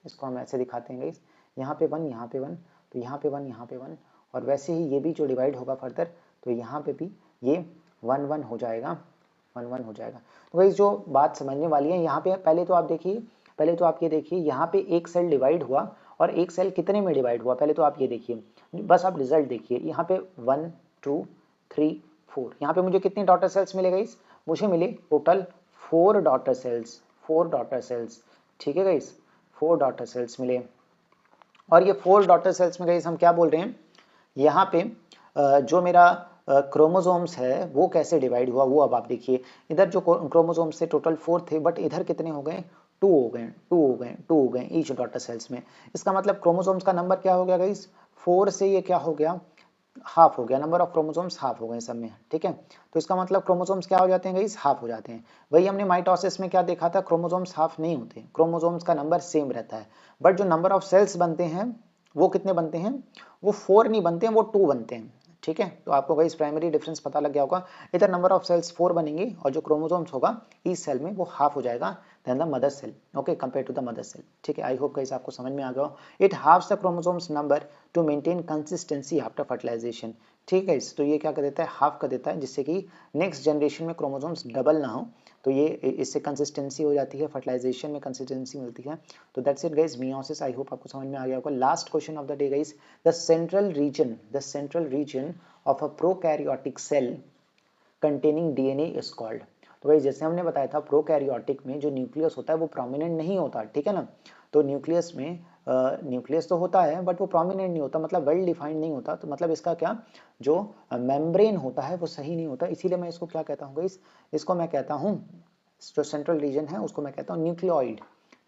इसको हम ऐसे दिखाते हैं गाइस, यहाँ पे 1, यहाँ पे 1, तो यहाँ पे 1, यहाँ पे 1, और वैसे ही ये भी जो डिवाइड होगा फर्दर, तो यहाँ पे भी ये 1-1 हो जाएगा, 1-1 हो जाएगा। तो गाइस जो बात समझने वाली है यहाँ पे, पहले तो आप ये देखिए, यहाँ पे एक सेल डिवाइड हुआ, और एक सेल कितने में डिवाइड हुआ, पहले तो आप ये देखिए, बस आप रिजल्ट देखिए। यहाँ पे 1 2 3 4, यहाँ पे मुझे कितने डॉटर सेल्स मिले गाइस, मुझे मिले total 4 daughter cells, 4 daughter cells, ठीक है गाइस, 4 डॉटर सेल्स मिले। और ये 4 डॉटर सेल्स में गाइस हम क्या बोल रहे हैं, यहाँ पे जो मेरा क्रोमोसोम्स है वो कैसे डिवाइड हुआ, वो अब आप देखिए। इधर जो क्रोमोसोम्स थे टोटल 4 थे, बट इधर कितने हो गए, 2 हो गए, 2 हो गए, 2 हो गए ईच डॉटर सेल्स में। इसका मतलब क्रोमोसोम्स का नंबर क्या हो गया गाइस, 4 से ये क्या हो गया, हाफ हो गया, नंबर ऑफ क्रोमोसोम्स हाफ हो गए सब में, ठीक है। तो इसका मतलब क्रोमोसोम्स क्या हो जाते हैं गाइस, हाफ हो जाते हैं। वही हमने माइटोसिस में क्या देखा था, क्रोमोसोम्स हाफ नहीं होते, क्रोमोसोम्स का नंबर सेम रहता है, बट जो नंबर ऑफ सेल्स बनते हैं वो कितने बनते हैं, वो 4 नहीं बनते हैं, वो 2 बनते हैं, ठीक है। तो आपको गाइस प्राइमरी डिफरेंस पता लग गया होगा। इधर नंबर ऑफ सेल्स 4 बनेंगे, और जो क्रोमोसोम्स होगा इस सेल में वो हाफ हो जाएगा then the mother cell, okay, compare to the mother cell, ठीक है। आई होप गाइस आपको समझ में आ गया हो। It halves the chromosomes number to maintain consistency after fertilization, ठीक है। तो ये क्या कर देता है, हाफ कर देता है, जिससे कि नेक्स्ट जनरेशन में क्रोमोसोम्स डबल ना हो, तो ये इससे कंसिस्टेंसी हो जाती है, फर्टिलाइजेशन में कंसिस्टेंसी मिलती है। तो that's it guys, meiosis. I hope आपको समझ में आ गया होगा। Last question of the day guys, the central region of a prokaryotic cell containing DNA is called. तो गाइस जैसे हमने बताया था, प्रोकैरियोटिक में जो न्यूक्लियस होता है वो प्रोमिनेंट नहीं होता, ठीक है ना। तो न्यूक्लियस में न्यूक्लियस तो होता है बट वो प्रोमिनेंट नहीं होता, मतलब वेल डिफाइंड नहीं होता। तो मतलब इसका क्या, जो मेम्ब्रेन होता है वो सही नहीं होता, इसीलिए मैं इसको क्या कहता हूँ गाइस, इसको मैं कहता हूँ, जो सेंट्रल रीजन है उसको मैं कहता हूँ न्यूक्लियोइड,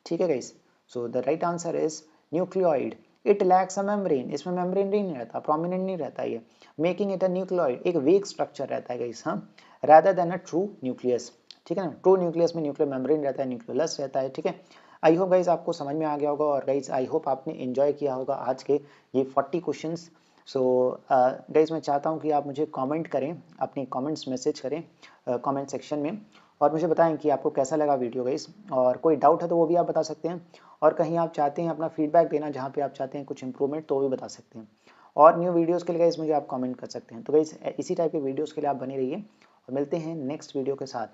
ठीक है guys. So the right answer is nucleoid. It lacks a membrane, इसमें मेम्ब्रेन नहीं रहता, प्रोमिनेंट नहीं रहता ये, मेकिंग इट अ न्यूक्लियोइड, एक वीक स्ट्रक्चर रहता है गाइस, हाँ, rather than a true nucleus, ठीक है ना। ट्रू न्यूक्लियस में न्यूक्लियर मेम्ब्रेन रहता है, न्यूक्लियोलस रहता है, ठीक है। आई होप गाइस आपको समझ में आ गया होगा, और गाइस आई होप आपने एंजॉय किया होगा आज के ये 40 क्वेश्चंस। सो गाइस मैं चाहता हूँ कि आप मुझे कमेंट करें, अपने कमेंट्स मैसेज करें कमेंट सेक्शन में, और मुझे बताएं कि आपको कैसा लगा वीडियो गाइस, और कोई डाउट है तो वो भी आप बता सकते हैं, और कहीं आप चाहते हैं अपना फीडबैक देना जहाँ पे आप चाहते हैं कुछ इंप्रूवमेंट, तो वो भी बता सकते हैं। और न्यू वीडियोस के लिए गाइस मुझे आप कमेंट कर सकते हैं। तो गाइस इसी टाइप के वीडियोस के लिए आप बने रहिए, और मिलते हैं नेक्स्ट वीडियो के साथ।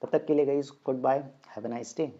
तब तक के लिए guys goodbye, have a nice day.